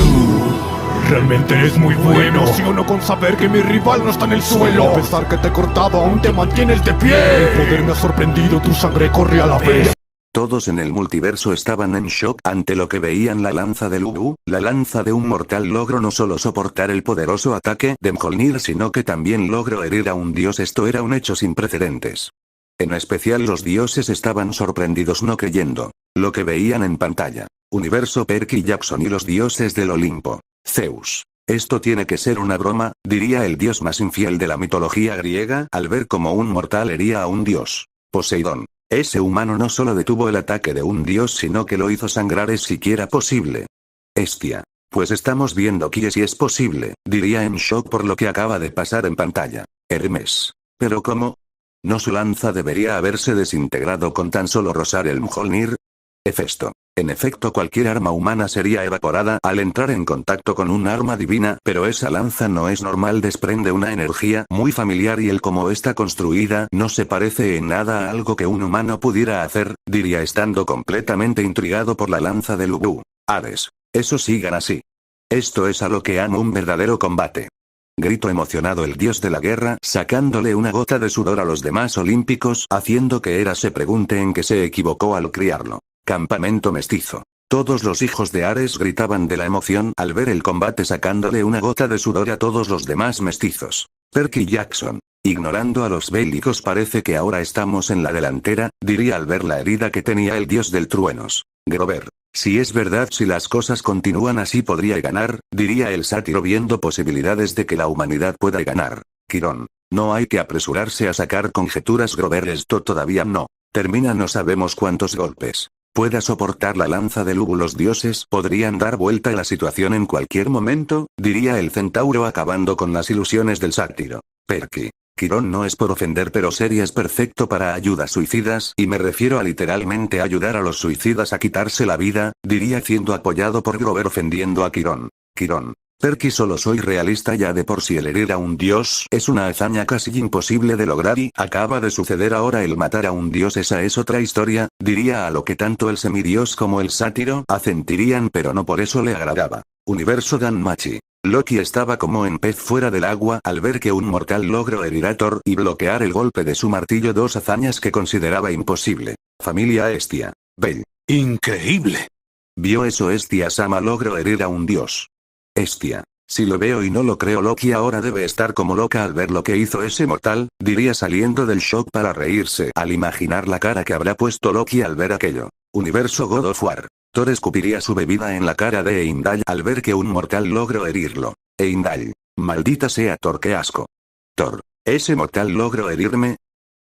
Realmente eres muy bueno. Emociono con saber que mi rival no está en el suelo. A pesar que te he cortado, aún te mantienes de pie. El poder me ha sorprendido, tu sangre corre a la vez. Todos en el multiverso estaban en shock ante lo que veían. La lanza de Lubu, la lanza de un mortal, logró no solo soportar el poderoso ataque de Mjolnir sino que también logró herir a un dios. Esto era un hecho sin precedentes. En especial los dioses estaban sorprendidos no creyendo lo que veían en pantalla. Universo Perky Jackson y los dioses del Olimpo. Zeus. Esto tiene que ser una broma, diría el dios más infiel de la mitología griega, al ver cómo un mortal hería a un dios. Poseidón. Ese humano no solo detuvo el ataque de un dios sino que lo hizo sangrar, ¿es siquiera posible? Hestia. Pues estamos viendo que sí es posible, diría en shock por lo que acaba de pasar en pantalla. Hermes. ¿Pero cómo? ¿No su lanza debería haberse desintegrado con tan solo rozar el Mjolnir? Hefesto. En efecto, cualquier arma humana sería evaporada al entrar en contacto con un arma divina, pero esa lanza no es normal, desprende una energía muy familiar y el cómo está construida no se parece en nada a algo que un humano pudiera hacer, diría estando completamente intrigado por la lanza de Lubu. Ares. Eso sigan así. Esto es a lo que amo un verdadero combate. Gritó emocionado el dios de la guerra, sacándole una gota de sudor a los demás olímpicos, haciendo que Hera se pregunte en qué se equivocó al criarlo. Campamento mestizo. Todos los hijos de Ares gritaban de la emoción al ver el combate, sacándole una gota de sudor a todos los demás mestizos. Perky Jackson. Ignorando a los bélicos, parece que ahora estamos en la delantera, diría al ver la herida que tenía el dios del truenos. Grover. Si es verdad, si las cosas continúan así podría ganar, diría el sátiro viendo posibilidades de que la humanidad pueda ganar. Quirón. No hay que apresurarse a sacar conjeturas, Grover, esto todavía no termina, no sabemos cuántos golpes pueda soportar la lanza de Lubu, los dioses podrían dar vuelta a la situación en cualquier momento, diría el centauro acabando con las ilusiones del sátiro. Perky. Quirón, no es por ofender, pero Seria es perfecto para ayudas suicidas, y me refiero a literalmente ayudar a los suicidas a quitarse la vida, diría siendo apoyado por Grover ofendiendo a Quirón. Quirón. Perky, solo soy realista, ya de por sí el herir a un dios es una hazaña casi imposible de lograr y acaba de suceder ahora el matar a un dios, esa es otra historia, diría a lo que tanto el semidios como el sátiro asentirían, pero no por eso le agradaba. Universo Danmachi. Loki estaba como en pez fuera del agua al ver que un mortal logró herir a Thor y bloquear el golpe de su martillo, dos hazañas que consideraba imposible. Familia Hestia. Bell. Increíble. ¿Vio eso? Hestia-sama logró herir a un dios. Hestia. Si lo veo y no lo creo, Loki ahora debe estar como loca al ver lo que hizo ese mortal, diría saliendo del shock para reírse al imaginar la cara que habrá puesto Loki al ver aquello. Universo God of War. Thor escupiría su bebida en la cara de Heimdall al ver que un mortal logró herirlo. Heimdall. Maldita sea Thor, qué asco. Thor. ¿Ese mortal logró herirme?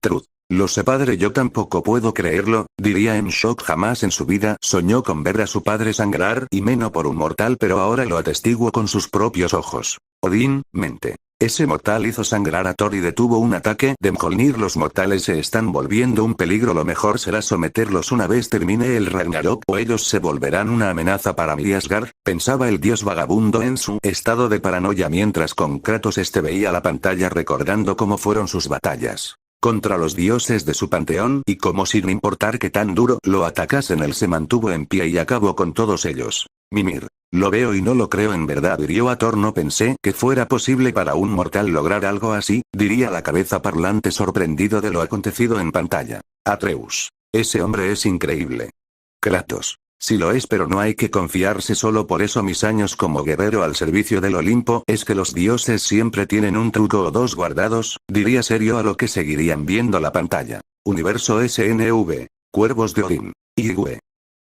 Truth. Lo sé, padre, yo tampoco puedo creerlo, diría en shock, jamás en su vida soñó con ver a su padre sangrar, y menos por un mortal, pero ahora lo atestiguo con sus propios ojos. Odín, mente. Ese mortal hizo sangrar a Thor y detuvo un ataque de Mjolnir. Los mortales se están volviendo un peligro, lo mejor será someterlos una vez termine el Ragnarok o ellos se volverán una amenaza para mi Asgard, pensaba el dios vagabundo en su estado de paranoia mientras con Kratos veía la pantalla recordando cómo fueron sus batallas contra los dioses de su panteón y cómo sin importar que tan duro lo atacasen él se mantuvo en pie y acabó con todos ellos. Mimir. Lo veo y no lo creo, en verdad hirió a Thor, no pensé que fuera posible para un mortal lograr algo así, diría la cabeza parlante sorprendido de lo acontecido en pantalla. Atreus. Ese hombre es increíble. Kratos. Sí lo es, pero no hay que confiarse solo por eso. Mis años como guerrero al servicio del Olimpo es que los dioses siempre tienen un truco o dos guardados, diría serio a lo que seguirían viendo la pantalla. Universo SNV. Cuervos de Odín. Igwe.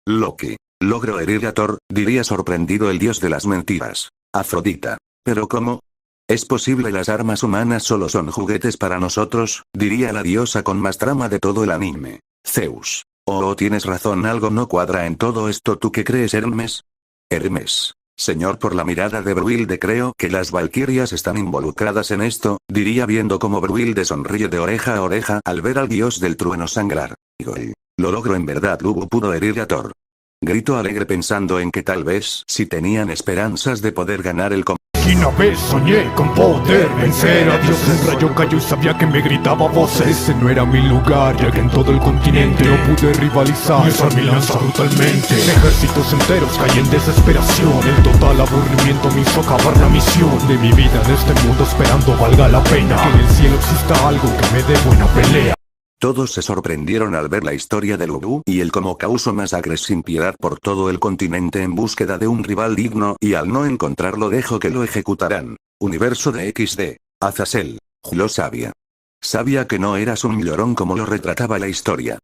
Loki. Logro herir a Thor, diría sorprendido el dios de las mentiras. Afrodita. ¿Pero cómo? ¿Es posible? Las armas humanas solo son juguetes para nosotros, diría la diosa con más trama de todo el anime. Zeus. Oh, tienes razón, algo no cuadra en todo esto. ¿Tú qué crees, Hermes? Hermes. Señor, por la mirada de Brühilde creo que las valquirias están involucradas en esto, diría viendo cómo Brühilde sonríe de oreja a oreja al ver al dios del trueno sangrar. Gol. Lo logro, en verdad Lubu pudo herir a Thor. Grito alegre pensando en que tal vez si tenían esperanzas de poder ganar el combate. Y una vez soñé con poder vencer a Dios. El rayo cayó y sabía que me gritaba voces. Ese no era mi lugar, ya que en todo el continente no pude rivalizar y usar mi lanza brutalmente. Ejércitos enteros caí en desesperación. El total aburrimiento me hizo acabar la misión de mi vida en este mundo, esperando valga la pena que en el cielo exista algo que me dé buena pelea. Todos se sorprendieron al ver la historia de Lubu y el cómo causó masacres sin piedad por todo el continente en búsqueda de un rival digno, y al no encontrarlo dejó que lo ejecutaran. Universo de XD. Azazel. Lo sabía. Sabía que no eras un llorón como lo retrataba la historia.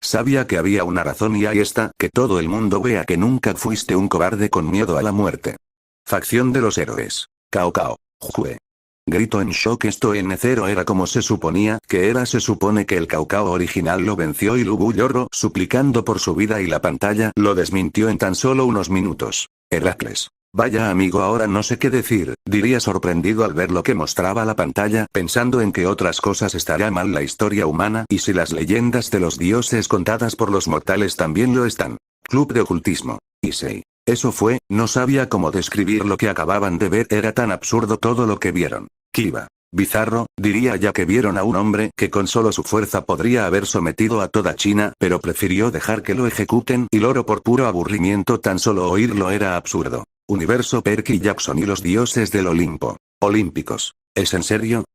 Sabía que había una razón y ahí está, que todo el mundo vea que nunca fuiste un cobarde con miedo a la muerte. Facción de los héroes. Cao Cao. Jue. Grito en shock. Esto en N0 era como se suponía que era. Se supone que el Cao Cao original lo venció y Lubu lloró suplicando por su vida y la pantalla lo desmintió en tan solo unos minutos. Heracles. Vaya amigo, ahora no sé qué decir, diría sorprendido al ver lo que mostraba la pantalla, pensando en que otras cosas estaría mal la historia humana y si las leyendas de los dioses contadas por los mortales también lo están. Club de ocultismo. Issei. Eso fue, no sabía cómo describir lo que acababan de ver, era tan absurdo todo lo que vieron. Kiba. Bizarro, diría, ya que vieron a un hombre que con solo su fuerza podría haber sometido a toda China, pero prefirió dejar que lo ejecuten y loro por puro aburrimiento. Tan solo oírlo era absurdo. Universo Perky Jackson y los dioses del Olimpo. Olímpicos. ¿Es en serio?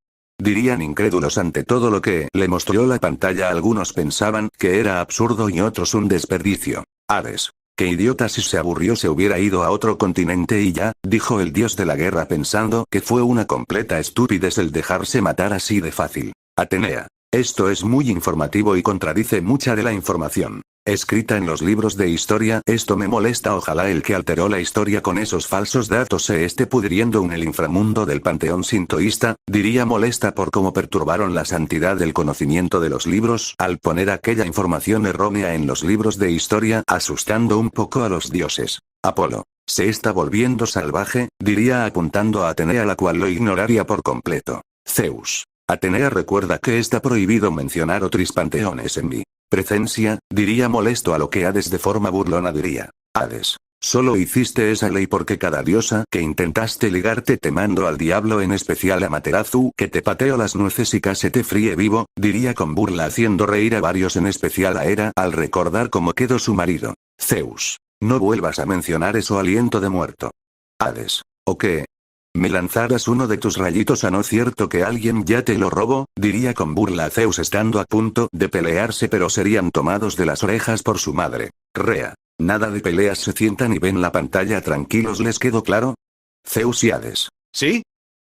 Dirían incrédulos ante todo lo que le mostró la pantalla. Algunos pensaban que era absurdo y otros un desperdicio. Ares. Qué idiota, si se aburrió se hubiera ido a otro continente y ya, dijo el dios de la guerra pensando que fue una completa estupidez el dejarse matar así de fácil. Atenea. Esto es muy informativo y contradice mucha de la información escrita en los libros de historia. Esto me molesta. Ojalá el que alteró la historia con esos falsos datos se esté pudriendo en el inframundo del panteón sintoísta, diría molesta por cómo perturbaron la santidad del conocimiento de los libros al poner aquella información errónea en los libros de historia, asustando un poco a los dioses. Apolo. Se está volviendo salvaje, diría apuntando a Atenea, la cual lo ignoraría por completo. Zeus. Atenea recuerda que está prohibido mencionar otros panteones en mi presencia, diría molesto, a lo que Hades de forma burlona diría. Hades. Solo hiciste esa ley porque cada diosa que intentaste ligarte te mando al diablo, en especial a Materazu, que te pateo las nueces y casi te fríe vivo, diría con burla haciendo reír a varios, en especial a Hera al recordar cómo quedó su marido. Zeus. No vuelvas a mencionar eso, aliento de muerto. Hades. ¿O qué? ¿Me lanzaras uno de tus rayitos a no cierto que alguien ya te lo robó? Diría con burla a Zeus estando a punto de pelearse, pero serían tomados de las orejas por su madre. Rea. Nada de peleas, se sientan y ven la pantalla tranquilos, ¿les quedó claro? Zeus y Hades. ¿Sí?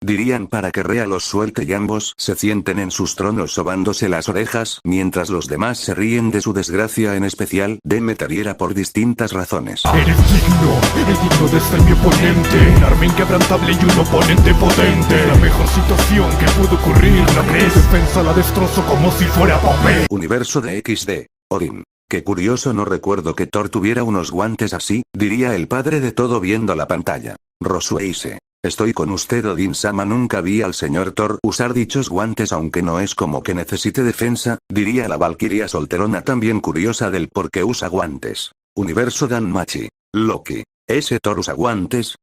Dirían para que Rea los suelte y ambos se sienten en sus tronos sobándose las orejas, mientras los demás se ríen de su desgracia, en especial Demeter y Hera por distintas razones. Eres digno de ser mi oponente. Un arma inquebrantable y un oponente potente. La mejor situación que pudo ocurrir, ¿no crees? Tu defensa la destrozo como si fuera papel. Universo de XD. Odín. Qué curioso, no recuerdo que Thor tuviera unos guantes así, diría el padre de todo viendo la pantalla. Rosueise. Estoy con usted, Odin-sama, nunca vi al señor Thor usar dichos guantes, aunque no es como que necesite defensa, diría la valquiria solterona también curiosa del por qué usa guantes. Universo Danmachi. Loki. ¿Ese Thor usa guantes?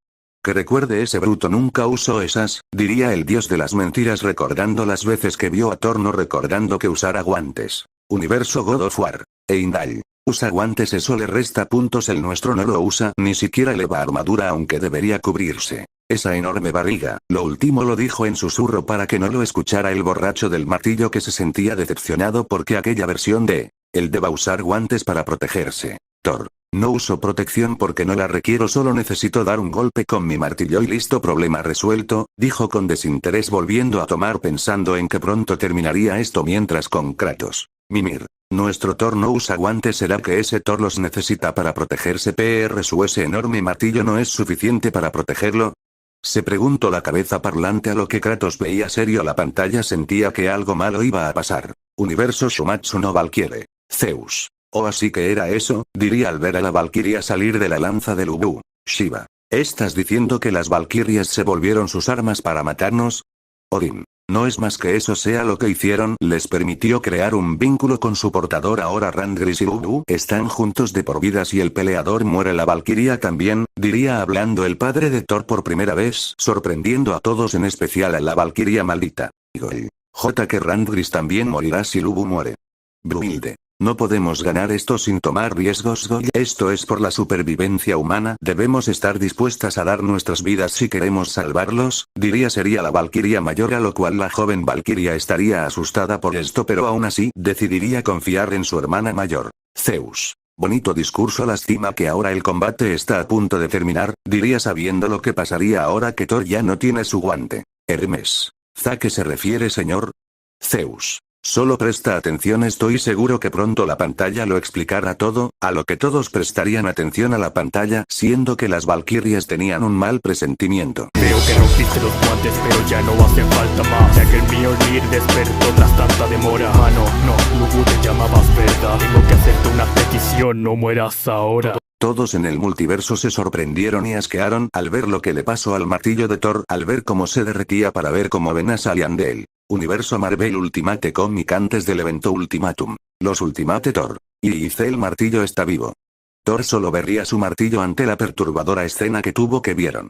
Que recuerde, ese bruto nunca usó esas, diría el dios de las mentiras recordando las veces que vio a Thor no recordando que usara guantes. Universo God of War. Heimdall. Usa guantes, eso le resta puntos, el nuestro no lo usa, ni siquiera eleva armadura aunque debería cubrirse. Esa enorme barriga, lo último lo dijo en susurro para que no lo escuchara el borracho del martillo, que se sentía decepcionado porque aquella versión de él deba usar guantes para protegerse. Thor. No uso protección porque no la requiero, solo necesito dar un golpe con mi martillo y listo, problema resuelto, dijo con desinterés volviendo a tomar pensando en que pronto terminaría esto, mientras con Kratos. Mimir. Nuestro Thor no usa guantes, ¿será que ese Thor los necesita para protegerse? Su ese enorme martillo no es suficiente para protegerlo. Se preguntó la cabeza parlante, a lo que Kratos veía serio la pantalla, sentía que algo malo iba a pasar. Universo Shumatsu no Valkyrie. Zeus. ¿O así que era eso? Diría al ver a la valquiria salir de la lanza de Lubu. Shiva. ¿Estás diciendo que las valquirias se volvieron sus armas para matarnos? Odín. No es más que eso, sea lo que hicieron, les permitió crear un vínculo con su portador. Ahora Randgris y Lubu están juntos de por vida. Si el peleador muere, la valquiria también, diría hablando el padre de Thor por primera vez, sorprendiendo a todos, en especial a la valquiria maldita. J. que Randgris también morirá si Lubu muere. Brunhilde. No podemos ganar esto sin tomar riesgos. Esto es por la supervivencia humana, debemos estar dispuestas a dar nuestras vidas si queremos salvarlos, diría sería la valquiria mayor, a lo cual la joven valquiria estaría asustada por esto, pero aún así decidiría confiar en su hermana mayor. Zeus. Bonito discurso, lástima que ahora el combate está a punto de terminar, diría sabiendo lo que pasaría ahora que Thor ya no tiene su guante. Hermes. ¿A qué se refiere, señor? Zeus. Solo presta atención, estoy seguro que pronto la pantalla lo explicará todo, a lo que todos prestarían atención a la pantalla, siendo que las valquirias tenían un mal presentimiento. Veo que rompiste los guantes, pero ya no hacen falta más, ya que el Mjolnir despertó tras tanta demora. Ah, no, Lubu, te llamabas, ¿verdad? Tengo que hacerte una petición, no mueras ahora. Todos en el multiverso se sorprendieron y asquearon al ver lo que le pasó al martillo de Thor, al ver cómo se derretía para ver cómo venas salían de él. Universo Marvel Ultimate Comic antes del evento Ultimatum. Los Ultimate Thor. Y dice el martillo está vivo. Thor solo vería su martillo ante la perturbadora escena que tuvo que vieron.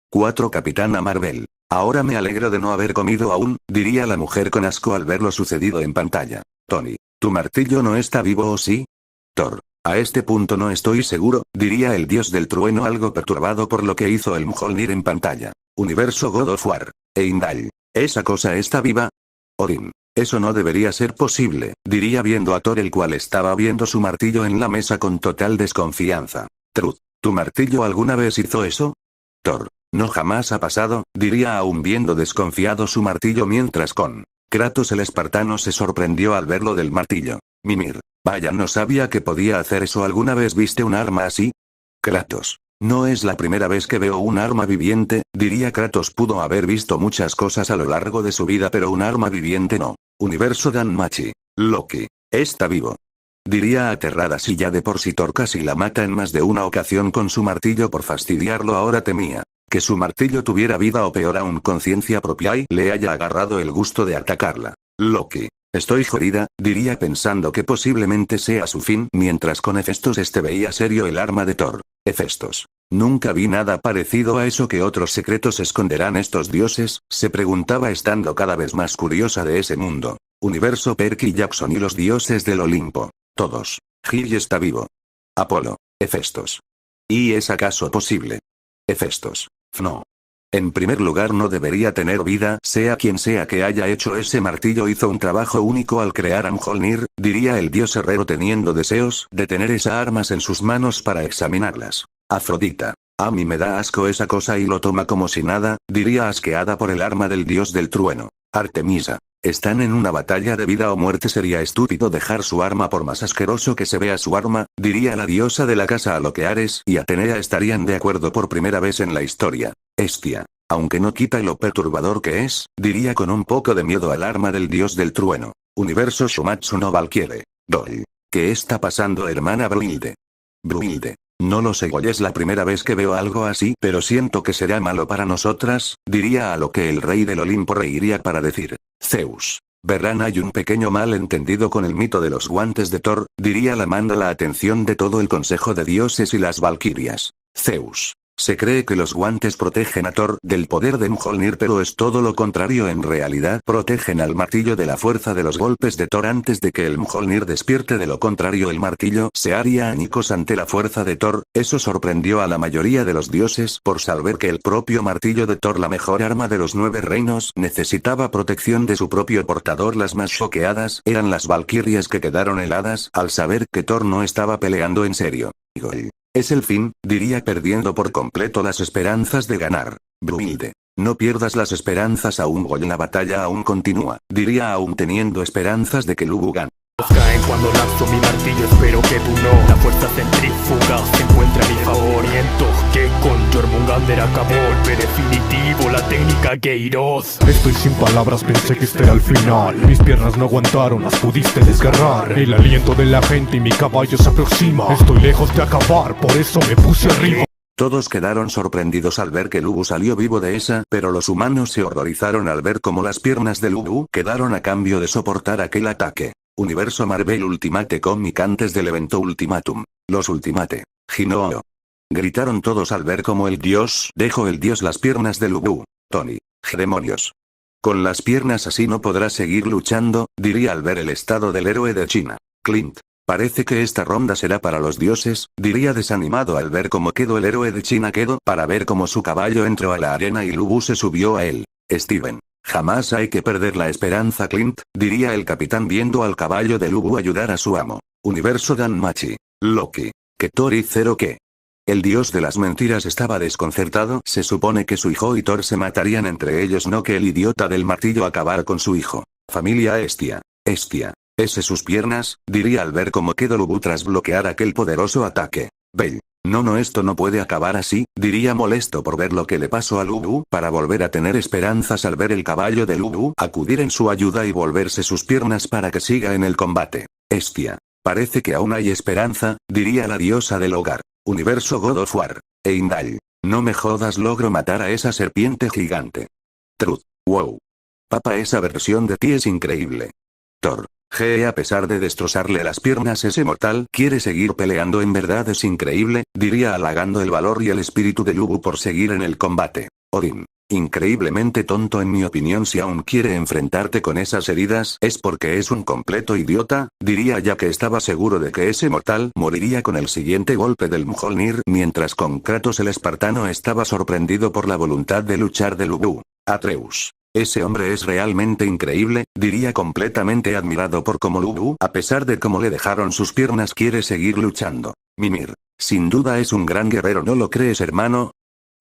4 Capitana Marvel. Ahora me alegro de no haber comido aún, diría la mujer con asco al ver lo sucedido en pantalla. Tony, ¿tu martillo no está vivo o sí? Thor. A este punto no estoy seguro, diría el dios del trueno algo perturbado por lo que hizo el Mjolnir en pantalla. Universo God of War. Heimdall. ¿Esa cosa está viva? Odin. Eso no debería ser posible, diría viendo a Thor el cual estaba viendo su martillo en la mesa con total desconfianza. Truth. ¿Tu martillo alguna vez hizo eso? Thor. No, jamás ha pasado, diría aún viendo desconfiado su martillo mientras con Kratos el espartano se sorprendió al verlo del martillo. Mimir. Vaya, no sabía que podía hacer eso. ¿Alguna vez viste un arma así? Kratos. No es la primera vez que veo un arma viviente, diría Kratos pudo haber visto muchas cosas a lo largo de su vida pero un arma viviente no. Universo Danmachi. Loki. Está vivo. Diría aterrada si ya de por sí Thor casi la mata en más de una ocasión con su martillo por fastidiarlo, ahora temía que su martillo tuviera vida o peor aún conciencia propia y le haya agarrado el gusto de atacarla. Loki. Estoy jodida, diría pensando que posiblemente sea su fin mientras con Hefestos veía serio el arma de Thor. Hefestos. Nunca vi nada parecido a eso. ¿Qué otros secretos esconderán estos dioses?, se preguntaba estando cada vez más curiosa de ese mundo. Universo Perky Jackson y los dioses del Olimpo. Todos. Gill está vivo. Apolo. Hefestos. ¿Y es acaso posible? Hefestos. No. En primer lugar no debería tener vida, sea quien sea que haya hecho ese martillo hizo un trabajo único al crear a Mjolnir, diría el dios herrero teniendo deseos de tener esas armas en sus manos para examinarlas. Afrodita. A mí me da asco esa cosa y lo toma como si nada, diría asqueada por el arma del dios del trueno. Artemisa. Están en una batalla de vida o muerte, sería estúpido dejar su arma por más asqueroso que se vea su arma, diría la diosa de la casa, a lo que Ares y Atenea estarían de acuerdo por primera vez en la historia. Hestia. Aunque no quita lo perturbador que es, diría con un poco de miedo al arma del dios del trueno. Universo Shumatsu no Valkyrie. Dol. ¿Qué está pasando, hermana Brunhilde? Brunhilde. No lo sé, hoy es la primera vez que veo algo así, pero siento que será malo para nosotras, diría, a lo que el rey del Olimpo reiría para decir. Zeus. Verán, hay un pequeño malentendido con el mito de los guantes de Thor, diría llamando la atención de todo el consejo de dioses y las valquirias. Zeus. Se cree que los guantes protegen a Thor del poder de Mjolnir, pero es todo lo contrario. En realidad protegen al martillo de la fuerza de los golpes de Thor antes de que el Mjolnir despierte. De lo contrario el martillo se haría añicos ante la fuerza de Thor. Eso sorprendió a la mayoría de los dioses por saber que el propio martillo de Thor, la mejor arma de los 9 reinos, necesitaba protección de su propio portador. Las más choqueadas eran las valquirias, que quedaron heladas al saber que Thor no estaba peleando en serio. Es el fin, diría perdiendo por completo las esperanzas de ganar. Brunhilde. No pierdas las esperanzas aún, Goy, la batalla aún continúa, diría aún teniendo esperanzas de que Lubu gane. Caen cuando lanzo mi martillo, espero que tú no. La fuerza centrífuga se encuentra a mi favor. Siento que con Jormungandr acabó. Golpe definitivo, la técnica Geiros. Estoy sin palabras, pensé que este era el final. Mis piernas no aguantaron, las pudiste desgarrar. El aliento de la gente y mi caballo se aproxima. Estoy lejos de acabar, por eso me puse arriba. Todos quedaron sorprendidos al ver que Lubu salió vivo de esa, pero los humanos se horrorizaron al ver cómo las piernas de Lubu quedaron a cambio de soportar aquel ataque. Universo Marvel Ultimate Comic antes del evento Ultimatum. Los Ultimate. Ginoo. Gritaron todos al ver cómo el dios dejó las piernas de Lubu. Tony. ¡Demonios! Con las piernas así no podrá seguir luchando, diría al ver el estado del héroe de China. Clint. Parece que esta ronda será para los dioses, diría desanimado al ver cómo quedó el héroe de China. Quedó para ver cómo su caballo entró a la arena y Lubu se subió a él. Steven. Jamás hay que perder la esperanza, Clint, diría el capitán viendo al caballo de Lubu ayudar a su amo. Universo Danmachi. Loki. ¿Que Thor y Zero qué? El dios de las mentiras estaba desconcertado. Se supone que su hijo y Thor se matarían entre ellos, no que el idiota del martillo acabar con su hijo. Familia Hestia. Estia. Ese sus piernas, diría al ver cómo quedó Lubu tras bloquear aquel poderoso ataque. Bell. No, esto no puede acabar así, diría molesto por ver lo que le pasó a Lubu, para volver a tener esperanzas al ver el caballo de Lubu acudir en su ayuda y volverse sus piernas para que siga en el combate. Estia. Parece que aún hay esperanza, diría la diosa del hogar. Universo God of War. Heimdall. No me jodas, logro matar a esa serpiente gigante. Truth. Wow. Papá, esa versión de ti es increíble. Thor. A pesar de destrozarle las piernas, ese mortal quiere seguir peleando, en verdad es increíble, diría halagando el valor y el espíritu de Lubu por seguir en el combate. Odin. Increíblemente tonto en mi opinión, si aún quiere enfrentarte con esas heridas es porque es un completo idiota, diría, ya que estaba seguro de que ese mortal moriría con el siguiente golpe del Mjolnir, mientras con Kratos el espartano estaba sorprendido por la voluntad de luchar de Lubu. Atreus. Ese hombre es realmente increíble, diría completamente admirado por cómo Lubu, a pesar de cómo le dejaron sus piernas, quiere seguir luchando. Mimir. Sin duda es un gran guerrero, ¿no lo crees, hermano?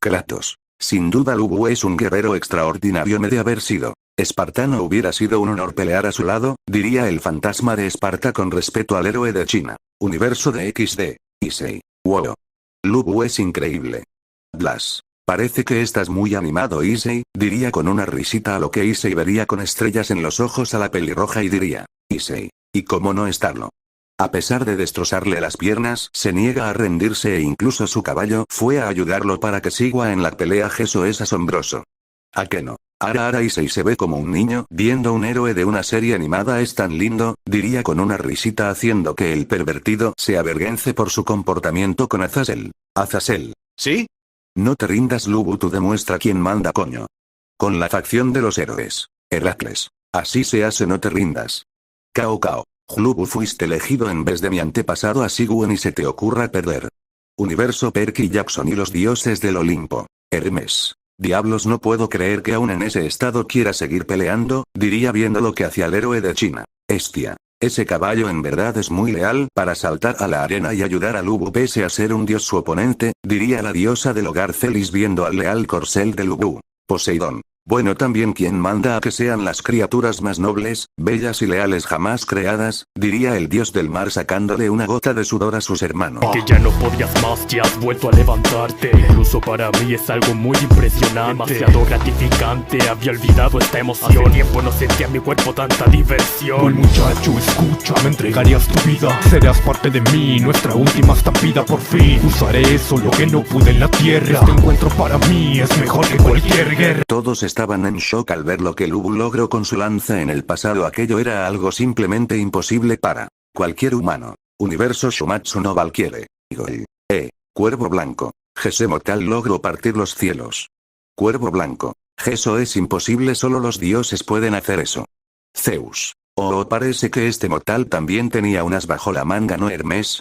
Kratos. Sin duda Lubu es un guerrero extraordinario, me de haber sido espartano hubiera sido un honor pelear a su lado, diría el fantasma de Esparta con respeto al héroe de China. Universo de XD. Issei. Wow. Lubu es increíble. Blas. Parece que estás muy animado, Issei, diría con una risita, a lo que Issei vería con estrellas en los ojos a la pelirroja y diría, Issei, ¿y cómo no estarlo? A pesar de destrozarle las piernas, se niega a rendirse e incluso su caballo fue a ayudarlo para que siga en la pelea. Eso es asombroso. ¿A qué no? Ahora Issei se ve como un niño viendo un héroe de una serie animada, es tan lindo, diría con una risita haciendo que el pervertido se avergüence por su comportamiento con Azazel. Azazel. ¿Sí? No te rindas, Lubu, tú demuestra quién manda, coño. Con la facción de los héroes. Heracles. Así se hace, no te rindas. Cao. Lubu, fuiste elegido en vez de mi antepasado Asigu, ni se te ocurra perder. Universo Perky Jackson y los dioses del Olimpo. Hermes. Diablos, no puedo creer que aún en ese estado quiera seguir peleando, diría viendo lo que hacía el héroe de China. Estia. Ese caballo en verdad es muy leal para saltar a la arena y ayudar a Lubu pese a ser un dios su oponente, diría la diosa del hogar Celis viendo al leal corcel de Lubu. Poseidón. Bueno, también quien manda a que sean las criaturas más nobles, bellas y leales jamás creadas, diría el dios del mar sacándole una gota de sudor a sus hermanos. Que ya no podías más, ya has vuelto a levantarte. Incluso para mí es algo muy impresionante, demasiado gratificante. Había olvidado esta emoción, hace tiempo no sentía en mi cuerpo tanta diversión. Buen muchacho, escucha, me entregarías tu vida. Serás parte de mí, nuestra última estampida por fin. Usaré eso, lo que no pude en la tierra. Este encuentro para mí es mejor que cualquier guerra. Todos estaban en shock al ver lo que Lubu logró con su lanza en el pasado. Aquello era algo simplemente imposible para cualquier humano. Universo Shumatsu no Valkyrie. Igor. Cuervo blanco. Ese mortal logró partir los cielos. Cuervo blanco. Eso es imposible, solo los dioses pueden hacer eso. Zeus. Parece que este mortal también tenía unas bajo la manga, ¿no, Hermes?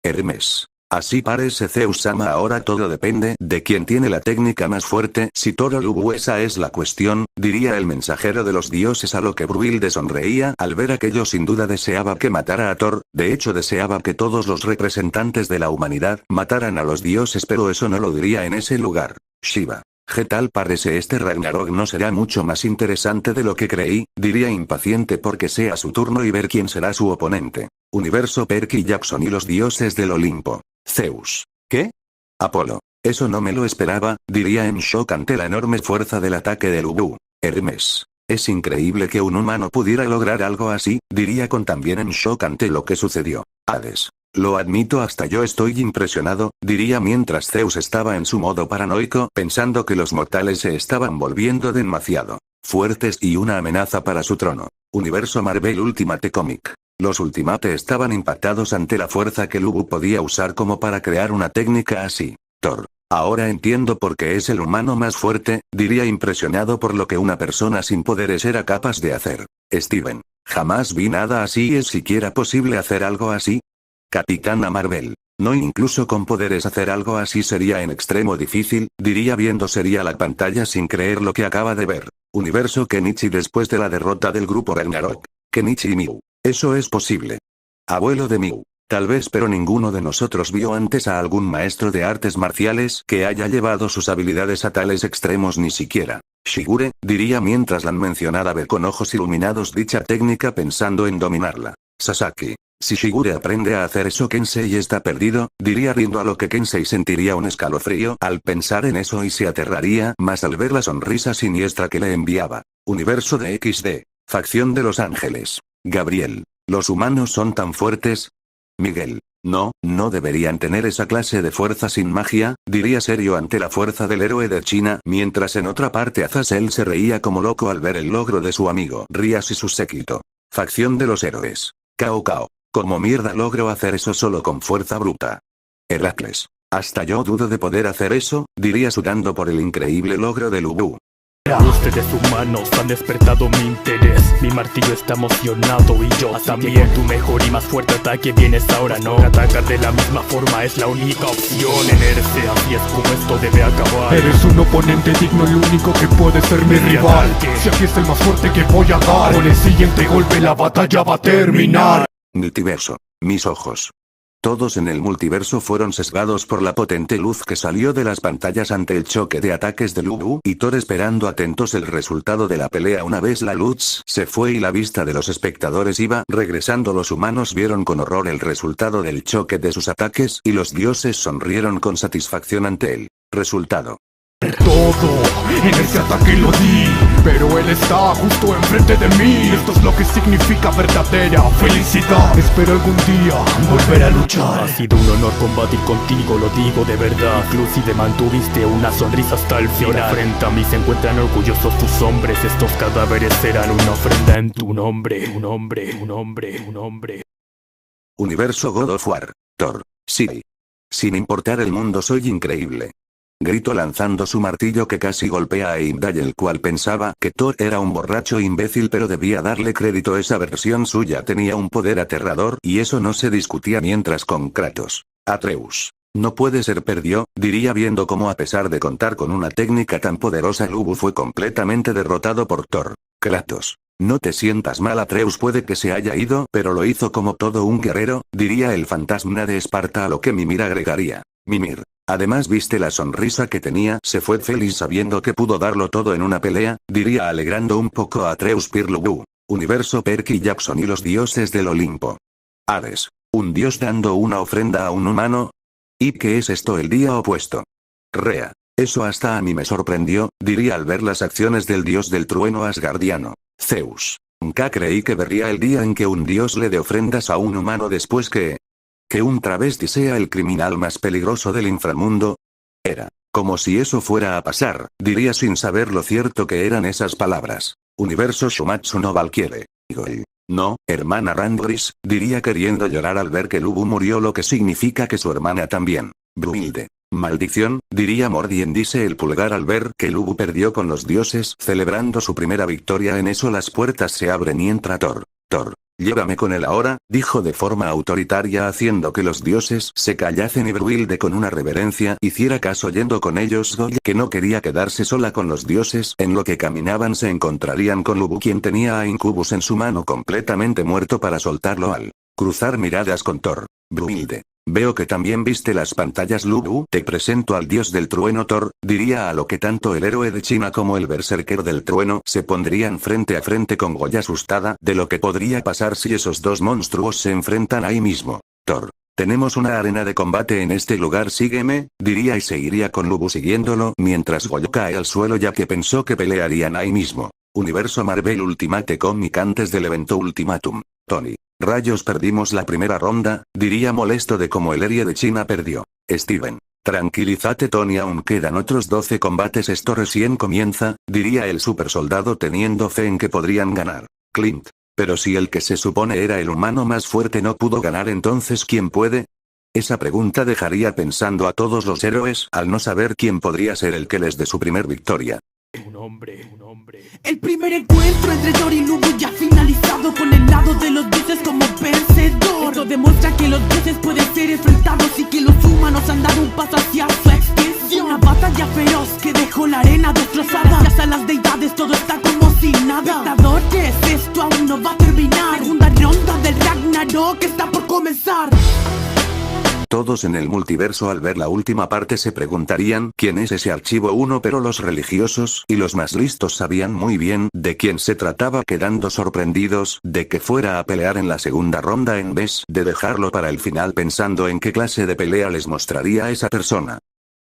Hermes. Así parece, Zeus-sama. Ahora todo depende de quién tiene la técnica más fuerte. Si Thor o Lubu, esa es la cuestión, diría el mensajero de los dioses, a lo que Brunhilde sonreía al ver aquello. Sin duda deseaba que matara a Thor, de hecho deseaba que todos los representantes de la humanidad mataran a los dioses, pero eso no lo diría en ese lugar. Shiva. Tal parece este Ragnarok no será mucho más interesante de lo que creí, diría impaciente porque sea su turno y ver quién será su oponente. Universo Perky Jackson y los dioses del Olimpo. Zeus. ¿Qué? Apolo. Eso no me lo esperaba, diría en shock ante la enorme fuerza del ataque de Lubu. Hermes. Es increíble que un humano pudiera lograr algo así, diría con también en shock ante lo que sucedió. Hades. Lo admito, hasta yo estoy impresionado, diría mientras Zeus estaba en su modo paranoico pensando que los mortales se estaban volviendo demasiado fuertes y una amenaza para su trono. Universo Marvel Ultimate Comic. Los Ultimate estaban impactados ante la fuerza que Lubu podía usar como para crear una técnica así. Thor. Ahora entiendo por qué es el humano más fuerte, diría impresionado por lo que una persona sin poderes era capaz de hacer. Steven. Jamás vi nada así. ¿Es siquiera posible hacer algo así? Capitana Marvel. No, incluso con poderes hacer algo así sería en extremo difícil, diría viendo sería la pantalla sin creer lo que acaba de ver. Universo Kenichi después de la derrota del grupo Ragnarok. Kenichi y Miu. Eso es posible. Abuelo de Miu. Tal vez, pero ninguno de nosotros vio antes a algún maestro de artes marciales que haya llevado sus habilidades a tales extremos, ni siquiera Shigure, diría mientras la mencionada ve con ojos iluminados dicha técnica pensando en dominarla. Sasaki. Si Shigure aprende a hacer eso, Kensei está perdido, diría riendo, a lo que Kensei sentiría un escalofrío al pensar en eso y se aterraría más al ver la sonrisa siniestra que le enviaba. Universo de XD. Facción de Los Ángeles. Gabriel. ¿Los humanos son tan fuertes? Miguel. No deberían tener esa clase de fuerza sin magia, diría serio ante la fuerza del héroe de China, mientras en otra parte Azazel se reía como loco al ver el logro de su amigo Rías y su séquito. Facción de los héroes. Cao Cao. ¿Cómo mierda logro hacer eso solo con fuerza bruta? Heracles. Hasta yo dudo de poder hacer eso, diría sudando por el increíble logro de Lubu. Ustedes humanos han despertado mi interés. Mi martillo está emocionado y yo así también. Que con tu mejor y más fuerte ataque vienes ahora, no. Atacar de la misma forma es la única opción en Erce, así es como esto debe acabar. Eres un oponente digno, el único que puede ser mi rival. Si aquí es el más fuerte que voy a dar, con el siguiente golpe la batalla va a terminar. Multiverso. Mis ojos. Todos en el multiverso fueron sesgados por la potente luz que salió de las pantallas ante el choque de ataques de Lubu y Thor, esperando atentos el resultado de la pelea. Una vez la luz se fue y la vista de los espectadores iba regresando, los humanos vieron con horror el resultado del choque de sus ataques y los dioses sonrieron con satisfacción ante el resultado. Todo en ese ataque lo di, pero él está justo enfrente de mí. Esto es lo que significa verdadera felicidad. Espero algún día volver a luchar. Ha sido un honor combatir contigo, lo digo de verdad. Inclusive mantuviste una sonrisa hasta el final. Ahora frente a mí se encuentran orgullosos tus hombres. Estos cadáveres serán una ofrenda en tu nombre. Un hombre. Universo God of War. Thor. Siri. Sin importar el mundo, soy increíble. Grito lanzando su martillo que casi golpea a Heimdall, el cual pensaba que Thor era un borracho imbécil, pero debía darle crédito, esa versión suya tenía un poder aterrador y eso no se discutía. Mientras con Kratos. Atreus. No puede ser, perdió, diría viendo cómo a pesar de contar con una técnica tan poderosa Lubu fue completamente derrotado por Thor. Kratos. No te sientas mal, Atreus puede que se haya ido, pero lo hizo como todo un guerrero, diría el fantasma de Esparta, a lo que Mimir agregaría. Mimir. Además, viste la sonrisa que tenía, se fue feliz sabiendo que pudo darlo todo en una pelea, diría alegrando un poco a Atreus Pirlubu. Universo Perky Jackson y los dioses del Olimpo. Hades. ¿Un dios dando una ofrenda a un humano? ¿Y qué es esto, el día opuesto? Rea. Eso hasta a mí me sorprendió, diría al ver las acciones del dios del trueno asgardiano. Zeus. Nunca creí que vería el día en que un dios le dé ofrendas a un humano después que un travesti sea el criminal más peligroso del inframundo. Era como si eso fuera a pasar, diría sin saber lo cierto que eran esas palabras. Universo Shumatsu no Valkyrie. No, hermana Randgris, diría queriendo llorar al ver que Lubu murió, lo que significa que su hermana también. Brunhilde. Maldición, diría Mordien, dice el pulgar al ver que Lubu perdió con los dioses, celebrando su primera victoria. En eso las puertas se abren y entra Thor. Llévame con él ahora, dijo de forma autoritaria, haciendo que los dioses se callasen y Brunhilde con una reverencia hiciera caso yendo con ellos. Goya, que no quería quedarse sola con los dioses, en lo que caminaban se encontrarían con Lubu, quien tenía a Incubus en su mano completamente muerto, para soltarlo al cruzar miradas con Thor. Brunhilde. Veo que también viste las pantallas, Lubu. Te presento al dios del trueno Thor, diría, a lo que tanto el héroe de China como el berserker del trueno se pondrían frente a frente con Goya, asustada de lo que podría pasar si esos dos monstruos se enfrentan ahí mismo. Thor. Tenemos una arena de combate en este lugar, sígueme, diría y seguiría con Lubu siguiéndolo mientras Goya cae al suelo, ya que pensó que pelearían ahí mismo. Universo Marvel Ultimate Comic antes del evento Ultimatum. Tony. Rayos, perdimos la primera ronda, diría molesto de cómo el héroe de China perdió. Steven. Tranquilízate, Tony, aún quedan otros 12 combates, esto recién comienza, diría el super soldado teniendo fe en que podrían ganar. Clint. Pero si el que se supone era el humano más fuerte no pudo ganar, entonces ¿quién puede? Esa pregunta dejaría pensando a todos los héroes al no saber quién podría ser el que les dé su primer victoria. Un hombre. El primer encuentro entre Thor y Lubu ya finalizado, con el lado de los dioses como vencedor. Esto demuestra que los dioses pueden ser enfrentados y que los humanos han dado un paso hacia su extinción. Una batalla feroz que dejó la arena destrozada. Gracias a las deidades todo está como si nada. Espectadores, esto aún no va a terminar. Segunda ronda del Ragnarok está por comenzar. Todos en el multiverso al ver la última parte se preguntarían quién es ese archivo 1, pero los religiosos y los más listos sabían muy bien de quién se trataba, quedando sorprendidos de que fuera a pelear en la segunda ronda en vez de dejarlo para el final, pensando en qué clase de pelea les mostraría a esa persona.